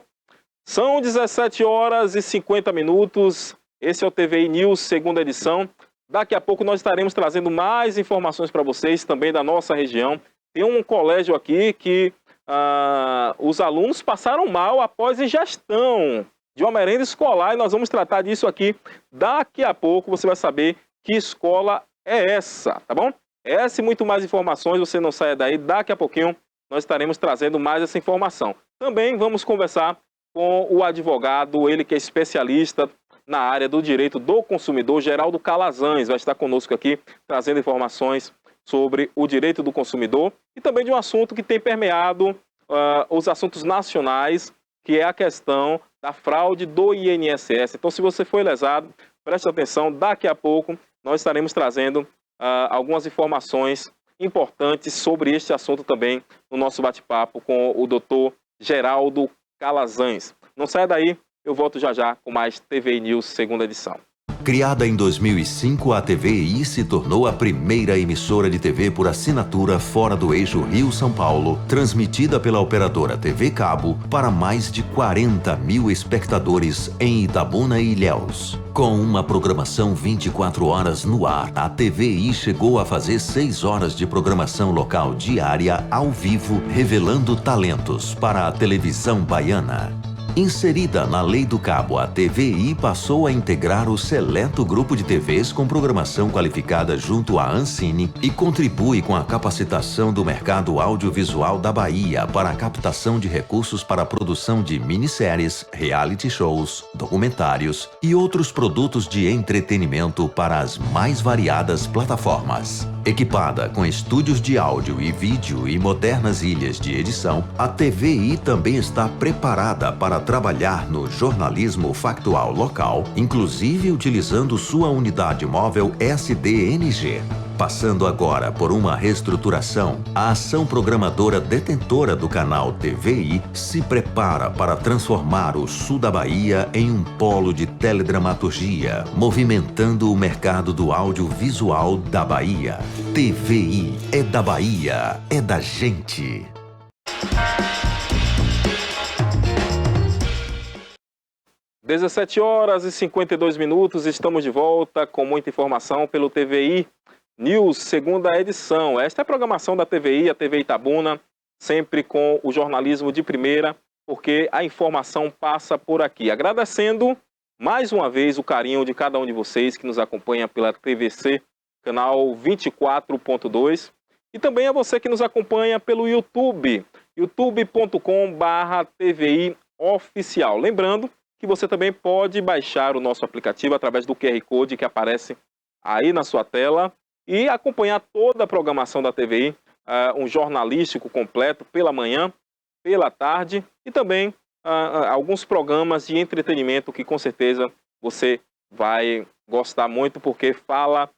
São 17 horas e 50 minutos, esse é o TVI News, segunda edição. Daqui a pouco nós estaremos trazendo mais informações para vocês, também da nossa região. Tem um colégio aqui que os alunos passaram mal após ingestão de uma merenda escolar, e nós vamos tratar disso aqui. Daqui a pouco você vai saber que escola é essa, tá bom? Essa e muito mais informações, você não saia daí, daqui a pouquinho nós estaremos trazendo mais essa informação. Também vamos conversar com o advogado, ele que é especialista na área do direito do consumidor, Geraldo Calazans, vai estar conosco aqui, trazendo informações sobre o direito do consumidor e também de um assunto que tem permeado os assuntos nacionais, que é a questão da fraude do INSS. Então, se você foi lesado, preste atenção, daqui a pouco nós estaremos trazendo algumas informações importantes sobre este assunto também no nosso bate-papo com o doutor Geraldo Calazans. Não saia daí, eu volto já já com mais TVI News, segunda edição. Criada em 2005, a TVI se tornou a primeira emissora de TV por assinatura fora do eixo Rio-São Paulo, transmitida pela operadora TV Cabo para mais de 40 mil espectadores em Itabuna e Ilhéus. Com uma programação 24 horas no ar, a TVI chegou a fazer 6 horas de programação local diária ao vivo, revelando talentos para a televisão baiana. Inserida na Lei do Cabo, a TVI passou a integrar o seleto grupo de TVs com programação qualificada junto à Ancine e contribui com a capacitação do mercado audiovisual da Bahia para a captação de recursos para a produção de minisséries, reality shows, documentários e outros produtos de entretenimento para as mais variadas plataformas. Equipada com estúdios de áudio e vídeo e modernas ilhas de edição, a TVI também está preparada para trabalhar no jornalismo factual local, inclusive utilizando sua unidade móvel SDNG. Passando agora por uma reestruturação, a ação programadora detentora do canal TVI se prepara para transformar o sul da Bahia em um polo de teledramaturgia, movimentando o mercado do audiovisual da Bahia. TVI é da Bahia, é da gente. Às 17 horas e 52 minutos, estamos de volta com muita informação pelo TVI News, segunda edição. Esta é a programação da TVI, a TV Itabuna, sempre com o jornalismo de primeira, porque a informação passa por aqui. Agradecendo mais uma vez o carinho de cada um de vocês que nos acompanha pela TVC, canal 24.2, e também a você que nos acompanha pelo YouTube, youtube.com/TVI Oficial. Lembrando que você também pode baixar o nosso aplicativo através do QR Code que aparece aí na sua tela e acompanhar toda a programação da TVI, um jornalístico completo pela manhã, pela tarde e também alguns programas de entretenimento que com certeza você vai gostar muito porque fala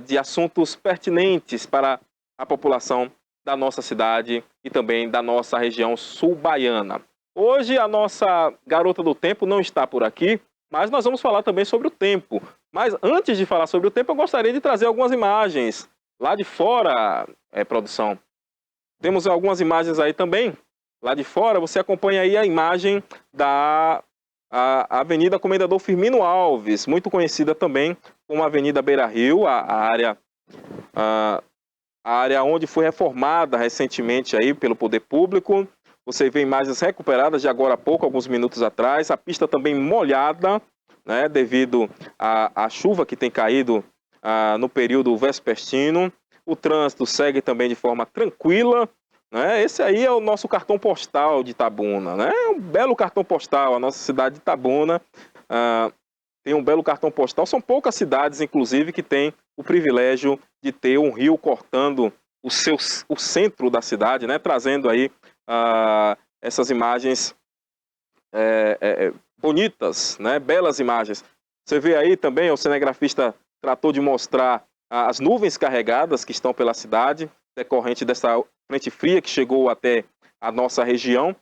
de assuntos pertinentes para a população da nossa cidade e também da nossa região sul-baiana. Hoje a nossa garota do tempo não está por aqui, mas nós vamos falar também sobre o tempo. Mas antes de falar sobre o tempo, eu gostaria de trazer algumas imagens lá de fora, produção. Temos algumas imagens aí também. Lá de fora, você acompanha aí a imagem da Avenida Comendador Firmino Alves, muito conhecida também como Avenida Beira Rio, a área onde foi reformada recentemente aí pelo poder público. Você vê imagens recuperadas de agora a pouco, alguns minutos atrás. A pista também molhada, né, devido à chuva que tem caído no período vespertino. O trânsito segue também de forma tranquila, né? Esse aí é o nosso cartão postal de Itabuna, né? É um belo cartão postal, a nossa cidade de Itabuna tem um belo cartão postal. São poucas cidades, inclusive, que têm o privilégio de ter um rio cortando o centro da cidade, né? Trazendo aí essas imagens bonitas, né? Belas imagens. Você vê aí também, o cinegrafista tratou de mostrar as nuvens carregadas que estão pela cidade, decorrente dessa frente fria que chegou até a nossa região,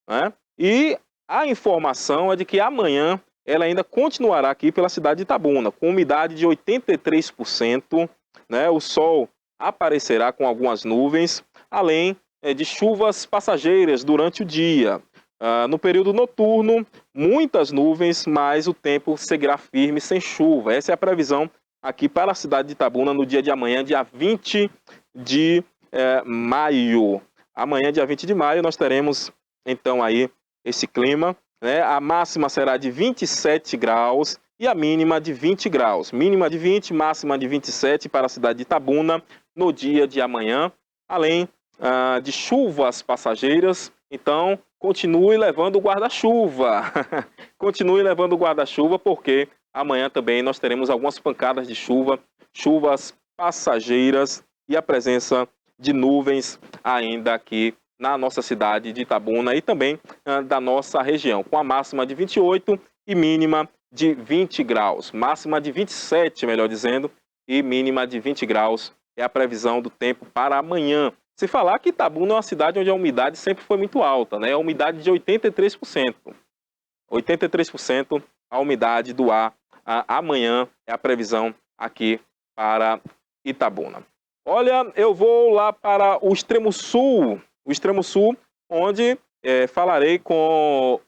né? E a informação é de que amanhã ela ainda continuará aqui pela cidade de Itabuna, com umidade de 83%, né? O sol aparecerá com algumas nuvens, além de chuvas passageiras durante o dia. No período noturno, muitas nuvens, mas o tempo seguirá firme sem chuva. Essa é a previsão aqui para a cidade de Itabuna no dia de amanhã, dia 20 de maio. Amanhã, dia 20 de maio, nós teremos então aí esse clima, né? A máxima será de 27 graus e a mínima de 20 graus. Mínima de 20, máxima de 27 para a cidade de Itabuna no dia de amanhã, além de chuvas passageiras. Então, continue levando o guarda-chuva. Continue levando o guarda-chuva, porque amanhã também nós teremos algumas pancadas de chuva, chuvas passageiras e a presença de nuvens ainda aqui na nossa cidade de Itabuna e também da nossa região, com a máxima de 28 e mínima de 20 graus. Máxima de 27, melhor dizendo, e mínima de 20 graus é a previsão do tempo para amanhã. Se falar que Itabuna é uma cidade onde a umidade sempre foi muito alta, né? A umidade de 83%. 83% a umidade do ar. Amanhã é a previsão aqui para Itabuna. Olha, eu vou lá para o extremo sul, onde falarei com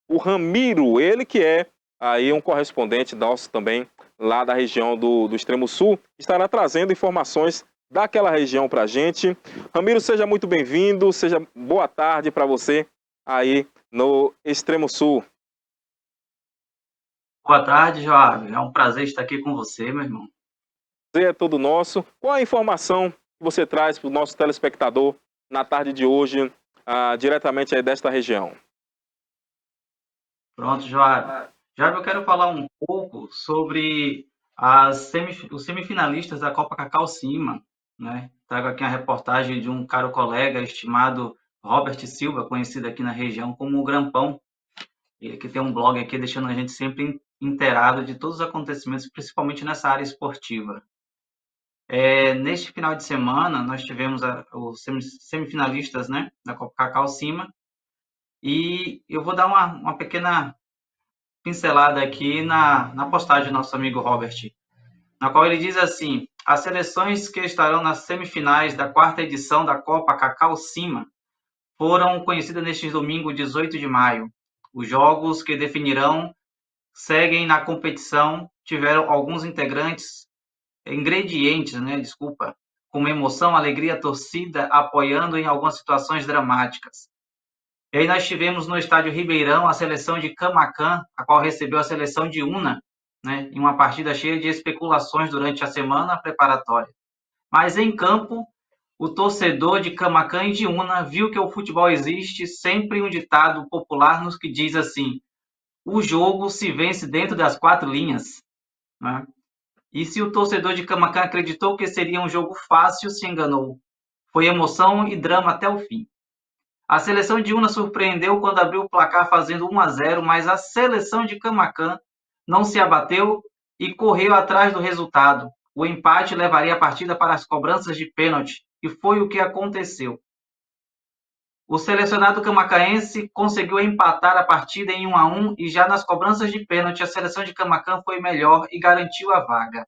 o Ramiro, ele que é aí um correspondente nosso também, lá da região do extremo sul, estará trazendo informações daquela região para a gente. Ramiro, seja muito bem-vindo, boa tarde para você aí no extremo sul. Boa tarde, Joab. É um prazer estar aqui com você, meu irmão. É todo nosso. Qual a informação que você traz para o nosso telespectador na tarde de hoje, diretamente aí desta região? Pronto, Joab. Joab, eu quero falar um pouco sobre os semifinalistas da Copa Cacau Cima, né? Trago aqui a reportagem de um caro colega estimado Robert Silva, conhecido aqui na região como o Grampão. Ele que tem um blog aqui deixando a gente sempre inteirado de todos os acontecimentos, principalmente nessa área esportiva. Neste final de semana, nós tivemos os semifinalistas, né, da Copa Cacau Cima, e eu vou dar uma pequena pincelada aqui na postagem do nosso amigo Robert, na qual ele diz assim: as seleções que estarão nas semifinais da 4ª edição da Copa Cacau Cima foram conhecidas neste domingo, 18 de maio. Os jogos que definirão seguem na competição tiveram alguns ingredientes, como emoção, alegria, torcida, apoiando em algumas situações dramáticas. E aí nós tivemos no estádio Ribeirão a seleção de Camaquã, a qual recebeu a seleção de Una, né, em uma partida cheia de especulações durante a semana preparatória. Mas em campo, o torcedor de Camaquã e de Una viu que o futebol existe sempre um ditado popular nos que diz assim: o jogo se vence dentro das 4 linhas, né? E se o torcedor de Camaquã acreditou que seria um jogo fácil, se enganou. Foi emoção e drama até o fim. A seleção de Una surpreendeu quando abriu o placar fazendo 1-0, mas a seleção de Camaquã não se abateu e correu atrás do resultado. O empate levaria a partida para as cobranças de pênalti, e foi o que aconteceu. O selecionado camacaense conseguiu empatar a partida em 1-1 e já nas cobranças de pênalti a seleção de Camaquã foi melhor e garantiu a vaga.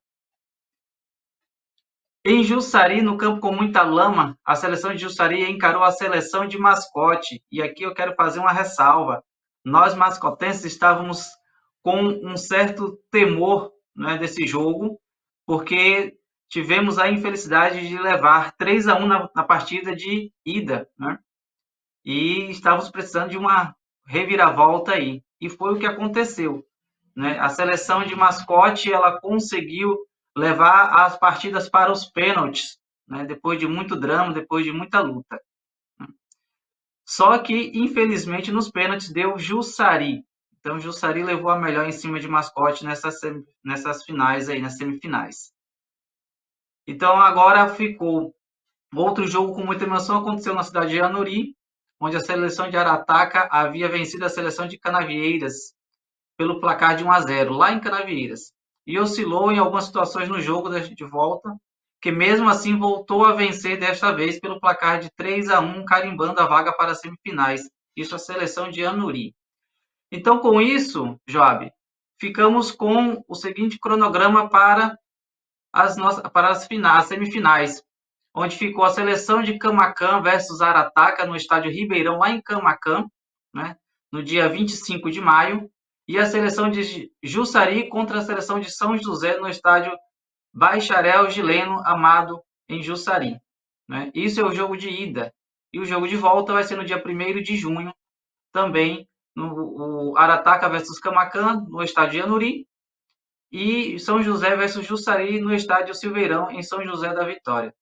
Em Jussari, no campo com muita lama, a seleção de Jussari encarou a seleção de Mascote. E aqui eu quero fazer uma ressalva. Nós, mascotenses, estávamos com um certo temor, né, desse jogo, porque tivemos a infelicidade de levar 3-1 na partida de ida, né? E estávamos precisando de uma reviravolta aí. E foi o que aconteceu, né? A seleção de Mascote, ela conseguiu levar as partidas para os pênaltis, né? Depois de muito drama, depois de muita luta. Só que, infelizmente, nos pênaltis deu Jussari. Então, Jussari levou a melhor em cima de Mascote nessas finais aí, nas semifinais. Então, agora ficou Outro jogo com muita emoção aconteceu na cidade de Anuri, onde a seleção de Arataca havia vencido a seleção de Canavieiras pelo placar de 1-0, lá em Canavieiras. E oscilou em algumas situações no jogo de volta, que mesmo assim voltou a vencer desta vez pelo placar de 3-1, carimbando a vaga para as semifinais. Isso a seleção de Anuri. Então, com isso, Joab, ficamos com o seguinte cronograma para as semifinais, onde ficou a seleção de Camaquã versus Arataca no estádio Ribeirão, lá em Camaquã, né, no dia 25 de maio, e a seleção de Jussari contra a seleção de São José no estádio Bacharel Gileno Amado, em Jussari. Né? Isso é o jogo de ida. E o jogo de volta vai ser no dia 1º de junho, também no Arataca versus Camaquã, no estádio de Anuri, e São José versus Jussari, no estádio Silveirão, em São José da Vitória.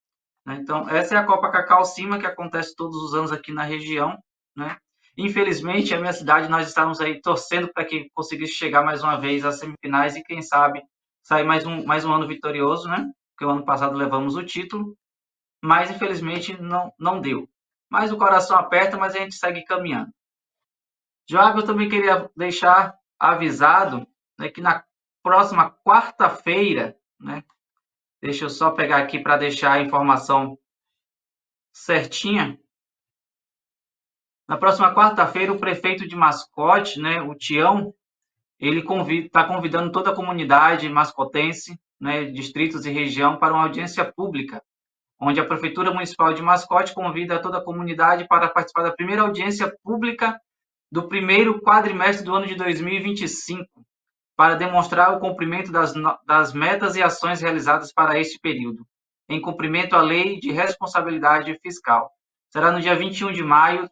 Então, essa é a Copa Cacau Cima, que acontece todos os anos aqui na região. Né? Infelizmente, a minha cidade, nós estávamos aí torcendo para que conseguisse chegar mais uma vez às semifinais e, quem sabe, sair mais um ano vitorioso, né? Porque o ano passado levamos o título, mas infelizmente não deu. Mas o coração aperta, mas a gente segue caminhando. Joab, eu também queria deixar avisado, né, que na próxima quarta-feira, né, deixa eu só pegar aqui para deixar a informação certinha. Na próxima quarta-feira, o prefeito de Mascote, né, o Tião, ele está convidando toda a comunidade mascotense, né, distritos e região, para uma audiência pública, onde a Prefeitura Municipal de Mascote convida toda a comunidade para participar da primeira audiência pública do primeiro quadrimestre do ano de 2025, para demonstrar o cumprimento das metas e ações realizadas para este período, em cumprimento à Lei de Responsabilidade Fiscal. Será no dia 21 de maio,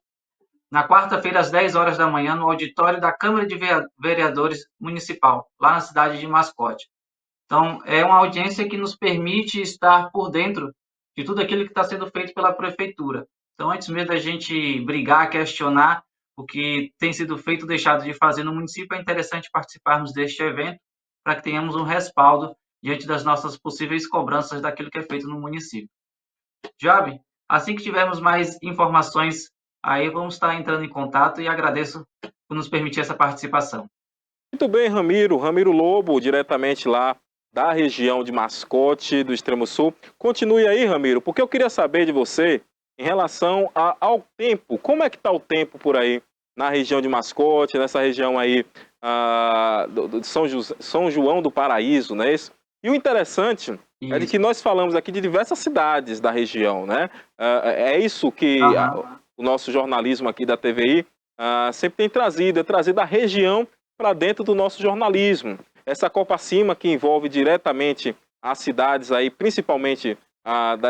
na quarta-feira, às 10 horas da manhã, no auditório da Câmara de Vereadores Municipal, lá na cidade de Mascote. Então, é uma audiência que nos permite estar por dentro de tudo aquilo que está sendo feito pela Prefeitura. Então, antes mesmo da gente brigar, questionar o que tem sido feito, deixado de fazer no município, é interessante participarmos deste evento para que tenhamos um respaldo diante das nossas possíveis cobranças daquilo que é feito no município. Job, assim que tivermos mais informações, aí vamos estar entrando em contato e agradeço por nos permitir essa participação. Muito bem, Ramiro Lobo, diretamente lá da região de Mascote, do Extremo Sul. Continue aí, Ramiro, porque eu queria saber de você em relação ao tempo. Como é que está o tempo por aí na região de Mascote, nessa região aí de São João do Paraíso, né? E o interessante é de que nós falamos aqui de diversas cidades da região, né? É isso que o nosso jornalismo aqui da TVI sempre tem trazido, é trazer da região para dentro do nosso jornalismo. Essa Copa Cima que envolve diretamente as cidades aí, principalmente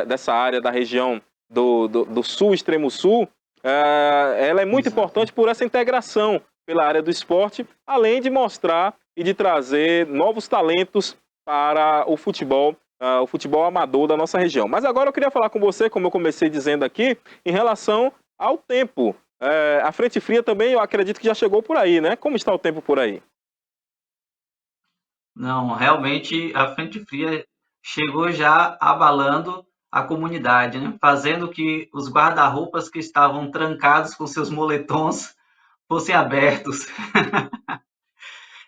dessa área da região do sul, extremo sul, ela é muito importante por essa integração pela área do esporte, além de mostrar e de trazer novos talentos para o futebol amador da nossa região. Mas agora eu queria falar com você, como eu comecei dizendo aqui, em relação ao tempo. A frente fria também, eu acredito que já chegou por aí, né? Como está o tempo por aí? Não, realmente a frente fria chegou já abalando a comunidade, né? Fazendo que os guarda-roupas que estavam trancados com seus moletons fossem abertos.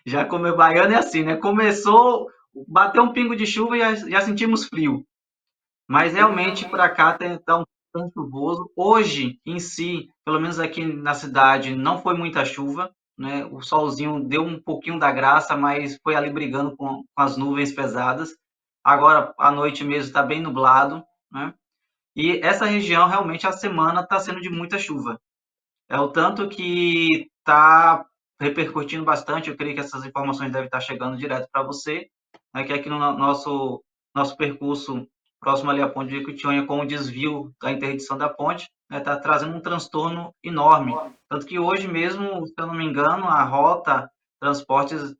Já como baiano é assim, né? Começou, bateu um pingo de chuva e já sentimos frio. Mas realmente para cá está um tanto chuvoso. Hoje, em si, pelo menos aqui na cidade, não foi muita chuva, né? O solzinho deu um pouquinho da graça, mas foi ali brigando com as nuvens pesadas. Agora, à noite mesmo, está bem nublado, né? E essa região, realmente, a semana está sendo de muita chuva. É o tanto que está repercutindo bastante. Eu creio que essas informações devem estar chegando direto para você, né? Que aqui no nosso percurso próximo ali à ponte de Jequitinhonha, com o desvio da interdição da ponte, está trazendo um transtorno enorme. Tanto que hoje mesmo, se eu não me engano, a Rota Transportes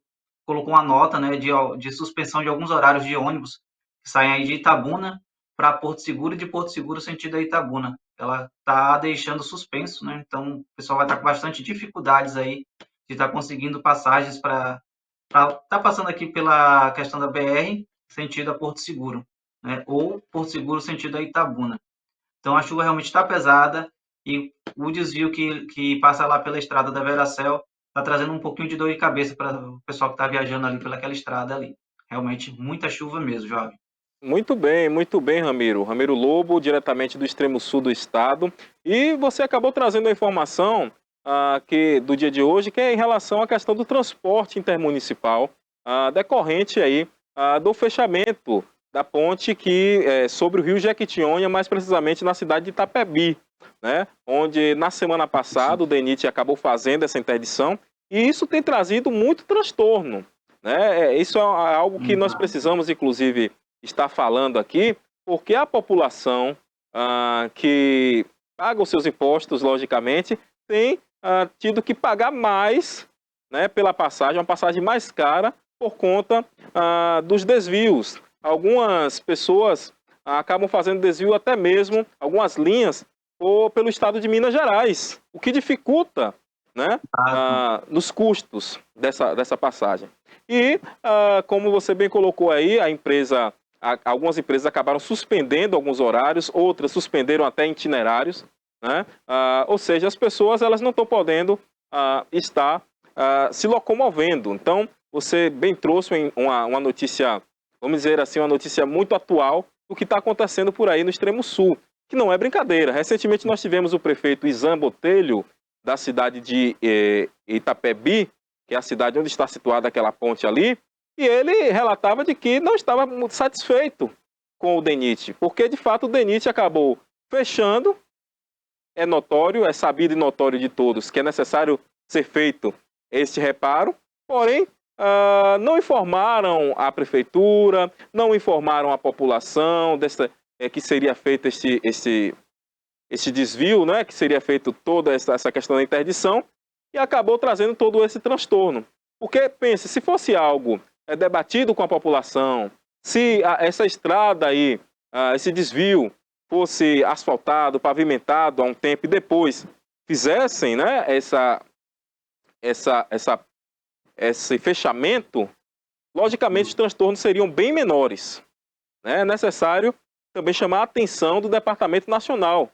colocou uma nota, né, de suspensão de alguns horários de ônibus que saem aí de Itabuna para Porto Seguro e de Porto Seguro sentido a Itabuna. Ela está deixando suspenso, né? Então o pessoal vai estar com bastante dificuldades aí de estar conseguindo passagens para estar passando aqui pela questão da BR sentido a Porto Seguro, né? Ou Porto Seguro sentido a Itabuna. Então a chuva realmente está pesada e o desvio que passa lá pela estrada da Veracel está trazendo um pouquinho de dor de cabeça para o pessoal que está viajando ali pelaquela estrada ali. Realmente muita chuva mesmo, jovem. Muito bem, Ramiro. Ramiro Lobo, diretamente do extremo sul do estado. E você acabou trazendo a informação do dia de hoje, que é em relação à questão do transporte intermunicipal, decorrente aí do fechamento da ponte sobre o rio Jequitinhonha, mais precisamente na cidade de Itapebi, né? Onde na semana passada o DENIT acabou fazendo essa interdição e isso tem trazido muito transtorno, né? Isso é algo que nós precisamos, inclusive, estar falando aqui, porque a população que paga os seus impostos, logicamente, tem tido que pagar mais, né, pela passagem, uma passagem mais cara, por conta dos desvios. Algumas pessoas acabam fazendo desvio até mesmo, algumas linhas, pelo estado de Minas Gerais, o que dificulta, né, nos custos dessa passagem. E, como você bem colocou aí, algumas empresas acabaram suspendendo alguns horários, outras suspenderam até itinerários, né? Ou seja, as pessoas elas não estão podendo estar se locomovendo. Então, você bem trouxe uma notícia, vamos dizer assim, uma notícia muito atual do que está acontecendo por aí no extremo sul, que não é brincadeira. Recentemente nós tivemos o prefeito Izan Botelho, da cidade de Itapebi, que é a cidade onde está situada aquela ponte ali, e ele relatava de que não estava muito satisfeito com o DENIT, porque de fato o DENIT acabou fechando. É notório, é sabido e notório de todos que é necessário ser feito este reparo, porém não informaram a prefeitura, não informaram a população que seria feito esse desvio, né, que seria feito toda essa questão da interdição, e acabou trazendo todo esse transtorno. Porque, pense, se fosse algo debatido com a população, se essa estrada aí, esse desvio, fosse asfaltado, pavimentado há um tempo e depois fizessem, né, esse fechamento, logicamente os transtornos seriam bem menores. É necessário também chamar a atenção do Departamento Nacional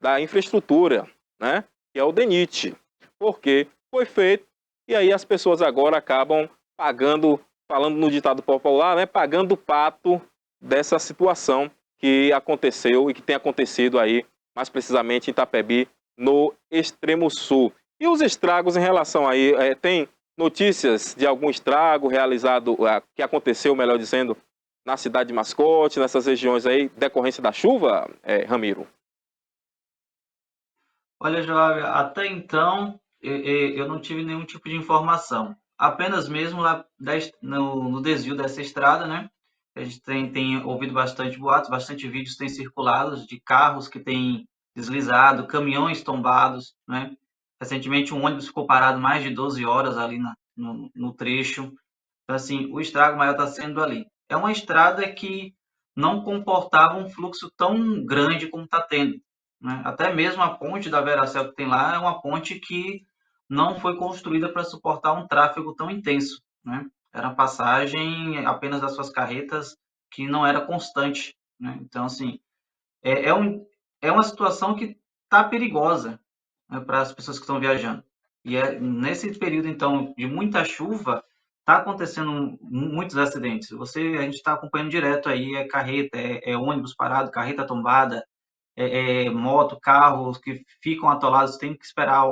da Infraestrutura, né, que é o DENIT, porque foi feito e aí as pessoas agora acabam pagando, falando no ditado popular, né, pagando o pato dessa situação que aconteceu e que tem acontecido aí, mais precisamente em Itapebi, no extremo sul. E os estragos em relação aí, tem notícias de algum estrago realizado, que aconteceu, melhor dizendo, na cidade de Mascote, nessas regiões aí, decorrência da chuva, Ramiro? Olha, Joab, até então eu não tive nenhum tipo de informação. Apenas mesmo lá no desvio dessa estrada, né? A gente tem ouvido bastante boatos, bastante vídeos têm circulado de carros que têm deslizado, caminhões tombados, né? Recentemente um ônibus ficou parado mais de 12 horas ali no trecho. Então, assim, o estrago maior está sendo ali. É uma estrada que não comportava um fluxo tão grande como está tendo, né? Até mesmo a ponte da Veracel que tem lá é uma ponte que não foi construída para suportar um tráfego tão intenso, né? Era uma passagem apenas das suas carretas que não era constante, né? Então, assim, é uma situação que está perigosa, né, para as pessoas que estão viajando. E nesse período, então, de muita chuva, está acontecendo muitos acidentes. A gente está acompanhando direto aí, carreta, ônibus parado, carreta tombada, moto, carros que ficam atolados, tem que esperar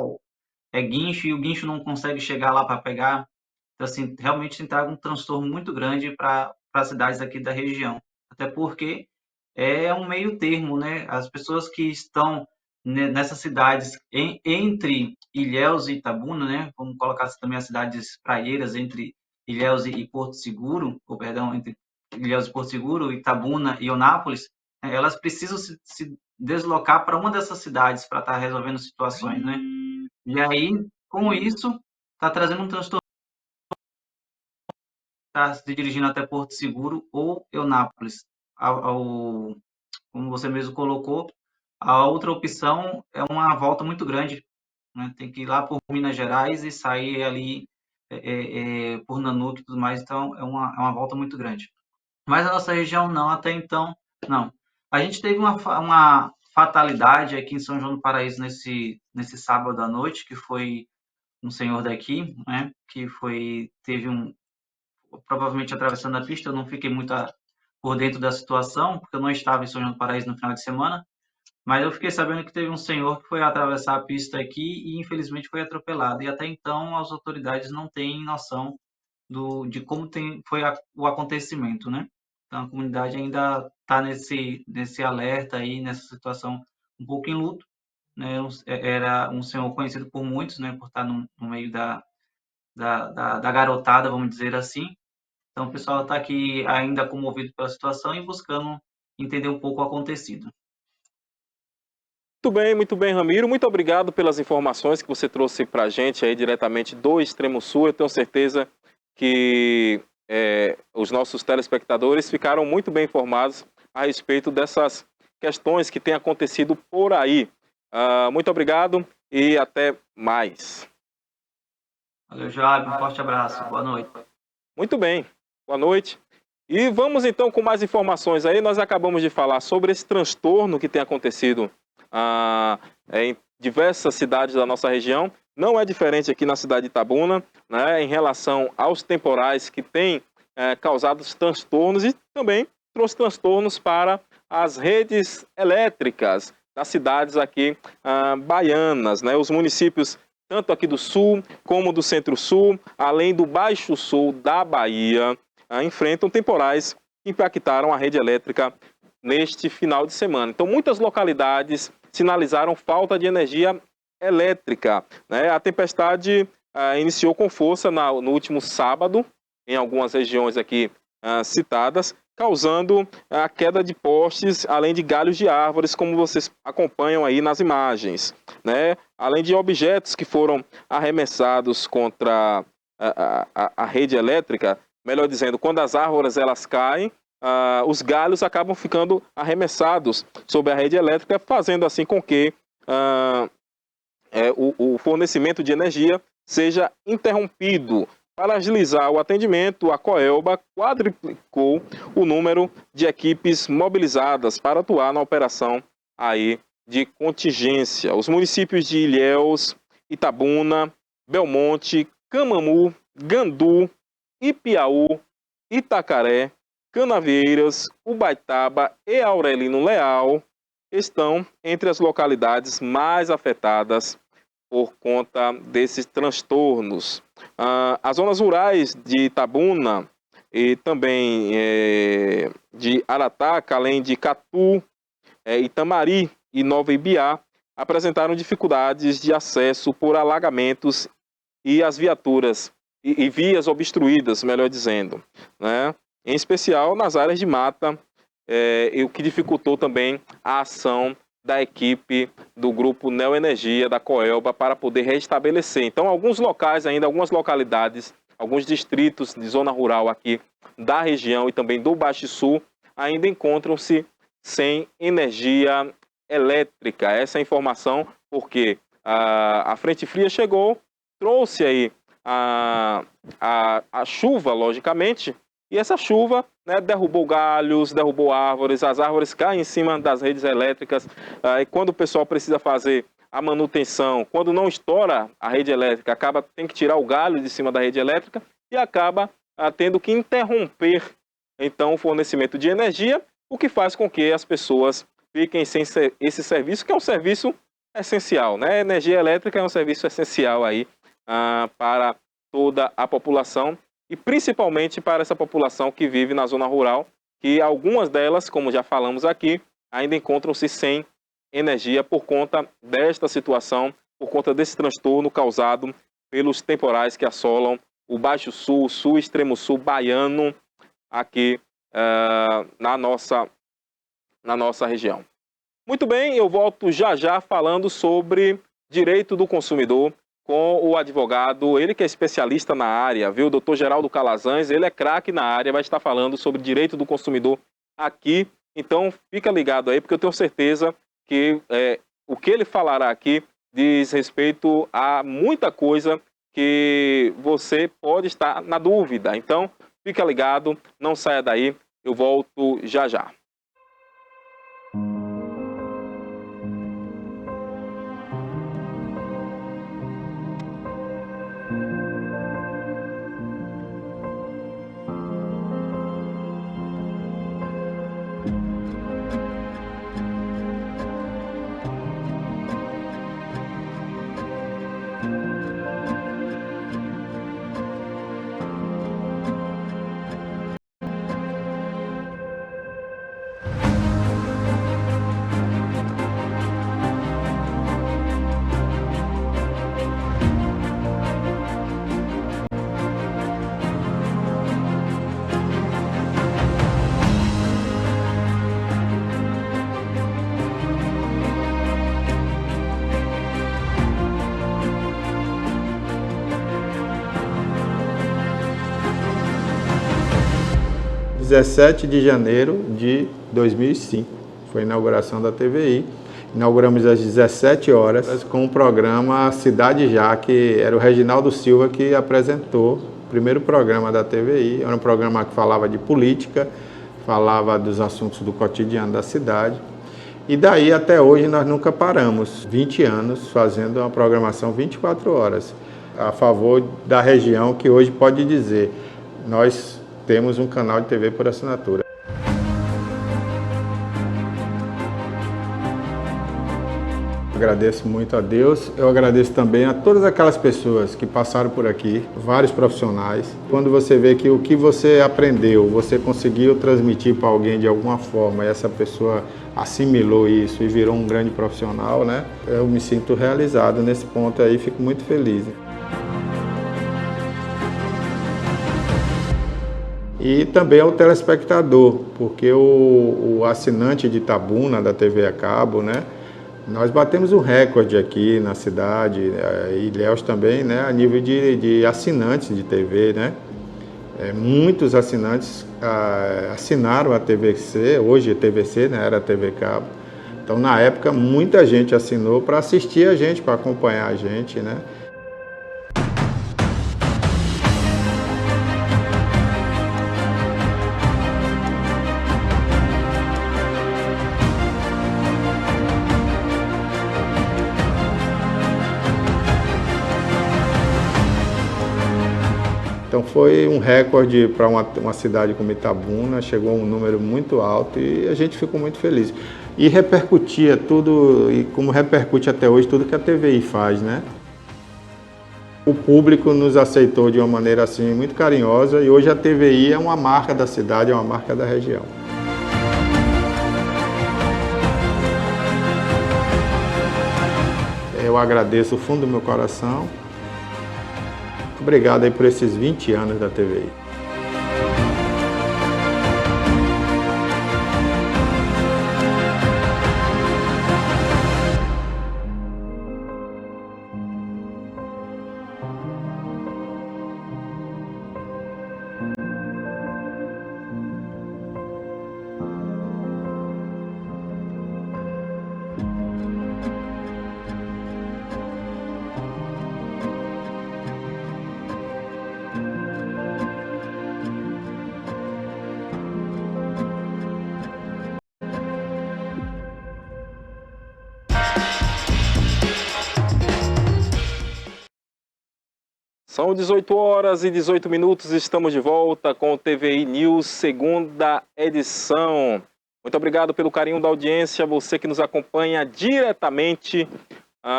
guincho e o guincho não consegue chegar lá para pegar. Então, assim, realmente se traga um transtorno muito grande para as cidades aqui da região. Até porque é um meio termo, né? As pessoas que estão nessas cidades entre Ilhéus e Itabuna, né? Vamos colocar também as cidades praieiras entre Ilhéus e Porto Seguro, ou perdão, entre Ilhéus e Porto Seguro, Itabuna e Onápolis, né? Elas precisam se deslocar para uma dessas cidades para estar resolvendo situações, né? E aí, com isso, está trazendo um transtorno, está se dirigindo até Porto Seguro ou Eunápolis. Como você mesmo colocou, a outra opção é uma volta muito grande, né? Tem que ir lá por Minas Gerais e sair ali por Nanuque e tudo mais, então é uma volta muito grande. Mas a nossa região não, até então, não. A gente teve uma fatalidade aqui em São João do Paraíso nesse sábado à noite, que foi um senhor daqui, né, que teve provavelmente atravessando a pista. Eu não fiquei muito por dentro da situação, porque eu não estava em São João do Paraíso no final de semana, mas eu fiquei sabendo que teve um senhor que foi atravessar a pista aqui e infelizmente foi atropelado. E até então as autoridades não têm noção de como foi o acontecimento, né? Então a comunidade ainda está nesse alerta aí, nessa situação um pouco em luto, né? Era um senhor conhecido por muitos, né? Por estar no meio da garotada, vamos dizer assim. Então o pessoal está aqui ainda comovido pela situação e buscando entender um pouco o acontecido. Muito bem, Ramiro. Muito obrigado pelas informações que você trouxe para a gente aí diretamente do Extremo Sul. Eu tenho certeza que os nossos telespectadores ficaram muito bem informados a respeito dessas questões que têm acontecido por aí. Muito obrigado e até mais. Valeu, Joab. Um forte abraço. Boa noite. Muito bem. Boa noite. E vamos então com mais informações aí. Nós acabamos de falar sobre esse transtorno que tem acontecido em diversas cidades da nossa região. Não é diferente aqui na cidade de Itabuna, né, em relação aos temporais que têm causado transtornos e também trouxe transtornos para as redes elétricas das cidades aqui baianas, né, os municípios tanto aqui do sul como do centro-sul, além do baixo sul da Bahia, enfrentam temporais que impactaram a rede elétrica neste final de semana. Então, muitas localidades sinalizaram falta de energia elétrica, né? A tempestade iniciou com força no último sábado, em algumas regiões aqui citadas, causando a queda de postes, além de galhos de árvores, como vocês acompanham aí nas imagens, né? Além de objetos que foram arremessados contra a rede elétrica, melhor dizendo, quando as árvores elas caem, os galhos acabam ficando arremessados sobre a rede elétrica, fazendo assim com que o fornecimento de energia seja interrompido. Para agilizar o atendimento, a Coelba quadruplicou o número de equipes mobilizadas para atuar na operação aí de contingência. Os municípios de Ilhéus, Itabuna, Belmonte, Camamu, Gandu, Ipiaú, Itacaré, Canavieiras, Ubaitaba e Aurelino Leal estão entre as localidades mais afetadas por conta desses transtornos. As zonas rurais de Itabuna e também de Arataca, além de Catu, Itamari e Nova Ibiá, apresentaram dificuldades de acesso por alagamentos e as viaturas e vias obstruídas, melhor dizendo, né? Em especial nas áreas de mata, o que dificultou também a ação da equipe do grupo Neoenergia da Coelba para poder restabelecer. Então, alguns locais ainda, algumas localidades, alguns distritos de zona rural aqui da região e também do Baixo Sul ainda encontram-se sem energia elétrica. Essa é a informação porque a frente fria chegou, trouxe aí a chuva, logicamente, e essa chuva, né, derrubou galhos, derrubou árvores, as árvores caem em cima das redes elétricas, e quando o pessoal precisa fazer a manutenção, quando não estoura a rede elétrica, tem que tirar o galho de cima da rede elétrica e acaba tendo que interromper, então, o fornecimento de energia, o que faz com que as pessoas fiquem sem esse serviço, que é um serviço essencial, né? Energia elétrica é um serviço essencial aí para toda a população, e principalmente para essa população que vive na zona rural, que algumas delas, como já falamos aqui, ainda encontram-se sem energia por conta desta situação, por conta desse transtorno causado pelos temporais que assolam o Baixo Sul, Sul, Extremo Sul baiano, aqui na nossa região. Muito bem, eu volto já falando sobre direito do consumidor, com o advogado, ele que é especialista na área, viu? O doutor Geraldo Calazans, ele é craque na área, vai estar falando sobre direito do consumidor aqui. Então, fica ligado aí, porque eu tenho certeza que o que ele falará aqui diz respeito a muita coisa que você pode estar na dúvida. Então, fica ligado, não saia daí, eu volto já. 17 de janeiro de 2005, foi a inauguração da TVI. Inauguramos às 17 horas com o programa Cidade Já, que era o Reginaldo Silva que apresentou o primeiro programa da TVI. Era um programa que falava de política, falava dos assuntos do cotidiano da cidade. E daí até hoje nós nunca paramos, 20 anos fazendo uma programação 24 horas, a favor da região, que hoje pode dizer, nós temos um canal de TV por assinatura. Agradeço muito a Deus, eu agradeço também a todas aquelas pessoas que passaram por aqui, vários profissionais. Quando você vê que o que você aprendeu, você conseguiu transmitir para alguém de alguma forma, e essa pessoa assimilou isso e virou um grande profissional, né? Eu me sinto realizado nesse ponto aí, fico muito feliz. E também ao telespectador, porque o assinante de Itabuna, da TV a cabo, né? Nós batemos um recorde aqui na cidade, e Ilhéus também, né? A nível de assinantes de TV, né? Muitos assinantes assinaram a TVC, hoje é TVC, né? Era TV cabo. Então, na época, muita gente assinou para assistir a gente, para acompanhar a gente, né? Então foi um recorde para uma cidade como Itabuna, chegou a um número muito alto e a gente ficou muito feliz. E repercutia tudo, e como repercute até hoje, tudo que a TVI faz, né? O público nos aceitou de uma maneira assim muito carinhosa e hoje a TVI é uma marca da cidade, é uma marca da região. Eu agradeço do fundo do meu coração. Obrigado aí por esses 20 anos da TVI. São 18 horas e 18 minutos, estamos de volta com o TVI News, segunda edição. Muito obrigado pelo carinho da audiência, você que nos acompanha diretamente.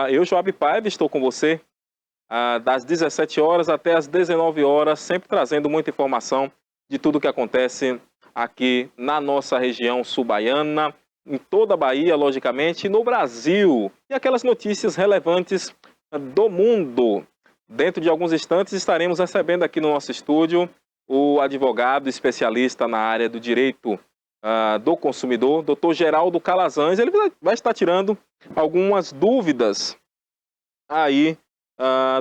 Eu, Joab Paiva, estou com você das 17 horas até as 19 horas, sempre trazendo muita informação de tudo que acontece aqui na nossa região sul-baiana, em toda a Bahia, logicamente, e no Brasil. E aquelas notícias relevantes do mundo. Dentro de alguns instantes estaremos recebendo aqui no nosso estúdio o advogado especialista na área do direito do consumidor, Dr. Geraldo Calazans. Ele vai estar tirando algumas dúvidas aí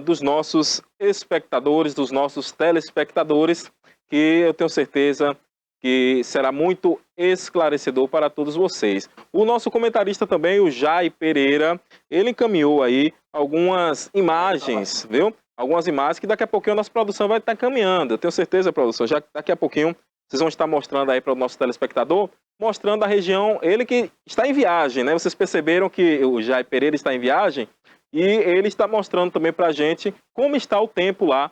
dos nossos espectadores, dos nossos telespectadores, que eu tenho certeza que será muito esclarecedor para todos vocês. O nosso comentarista também, o Jai Pereira, ele encaminhou aí algumas imagens, viu? Algumas imagens que daqui a pouquinho a nossa produção vai estar caminhando. Eu tenho certeza, produção, já daqui a pouquinho vocês vão estar mostrando aí para o nosso telespectador, mostrando a região, ele que está em viagem, né? Vocês perceberam que o Jai Pereira está em viagem e ele está mostrando também para a gente como está o tempo lá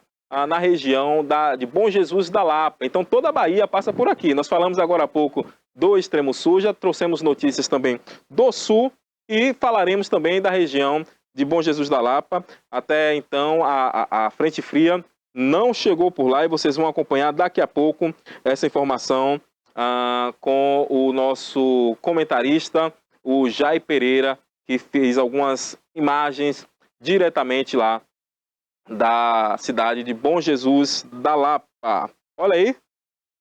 na região de Bom Jesus da Lapa. Então toda a Bahia passa por aqui. Nós falamos agora há pouco do extremo sul, já trouxemos notícias também do sul e falaremos também da região de Bom Jesus da Lapa. Até então, a frente fria não chegou por lá e vocês vão acompanhar daqui a pouco essa informação com o nosso comentarista, o Jai Pereira, que fez algumas imagens diretamente lá da cidade de Bom Jesus da Lapa. Olha aí,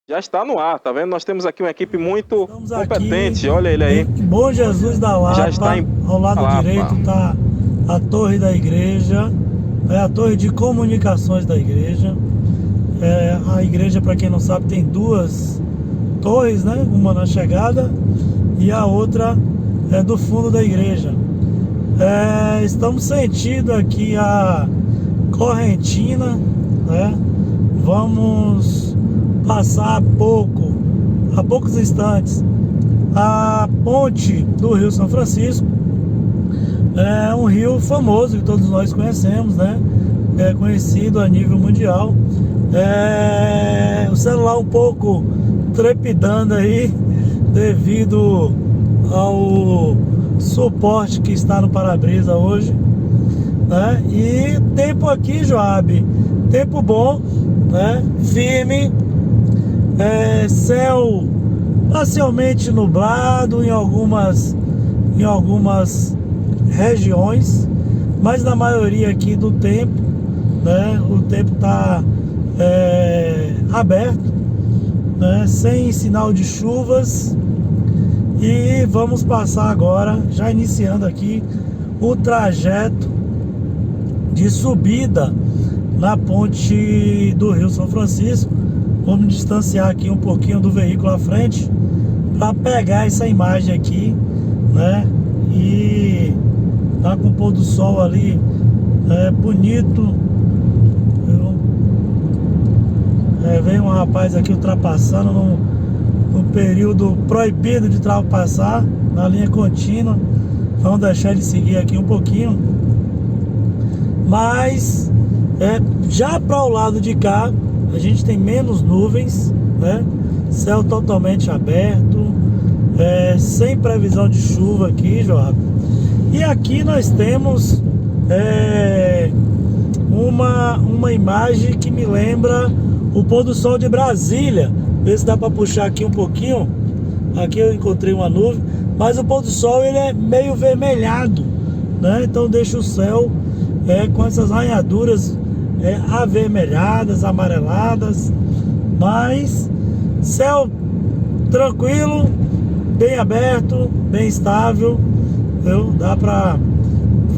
já está no ar, tá vendo? Nós temos aqui uma equipe muito competente, olha ele aí. Bom Jesus da Lapa, Já está ao lado direito está a torre da igreja, é a torre de comunicações da igreja. A igreja, para quem não sabe, tem duas torres, né? Uma na chegada e a outra é do fundo da igreja. Estamos sentindo aqui a correntina, né? Vamos passar a poucos instantes, a ponte do Rio São Francisco. É um rio famoso que todos nós conhecemos, né? É conhecido a nível mundial. O celular um pouco trepidando aí devido ao suporte que está no para-brisa hoje, né? E tempo aqui, Joab, tempo bom, né? Firme, céu parcialmente nublado em algumas regiões, mas na maioria aqui do tempo, né? O tempo está aberto, né? Sem sinal de chuvas. E vamos passar agora, já iniciando aqui o trajeto de subida na ponte do Rio São Francisco. Vamos distanciar aqui um pouquinho do veículo à frente para pegar essa imagem aqui, né? E tá com o pôr do sol ali bonito. Veio um rapaz aqui ultrapassando no período proibido de ultrapassar na linha contínua. Vamos deixar ele seguir aqui um pouquinho. Mas já para o lado de cá a gente tem menos nuvens, né? Céu totalmente aberto, sem previsão de chuva aqui, Joab. E aqui nós temos uma imagem que me lembra o pôr do sol de Brasília. Vê se dá para puxar aqui um pouquinho. Aqui eu encontrei uma nuvem, mas o pôr do sol ele é meio vermelhado, né? Então deixa o céu com essas ranhaduras avermelhadas, amareladas, mas céu tranquilo, bem aberto, bem estável, viu? Dá para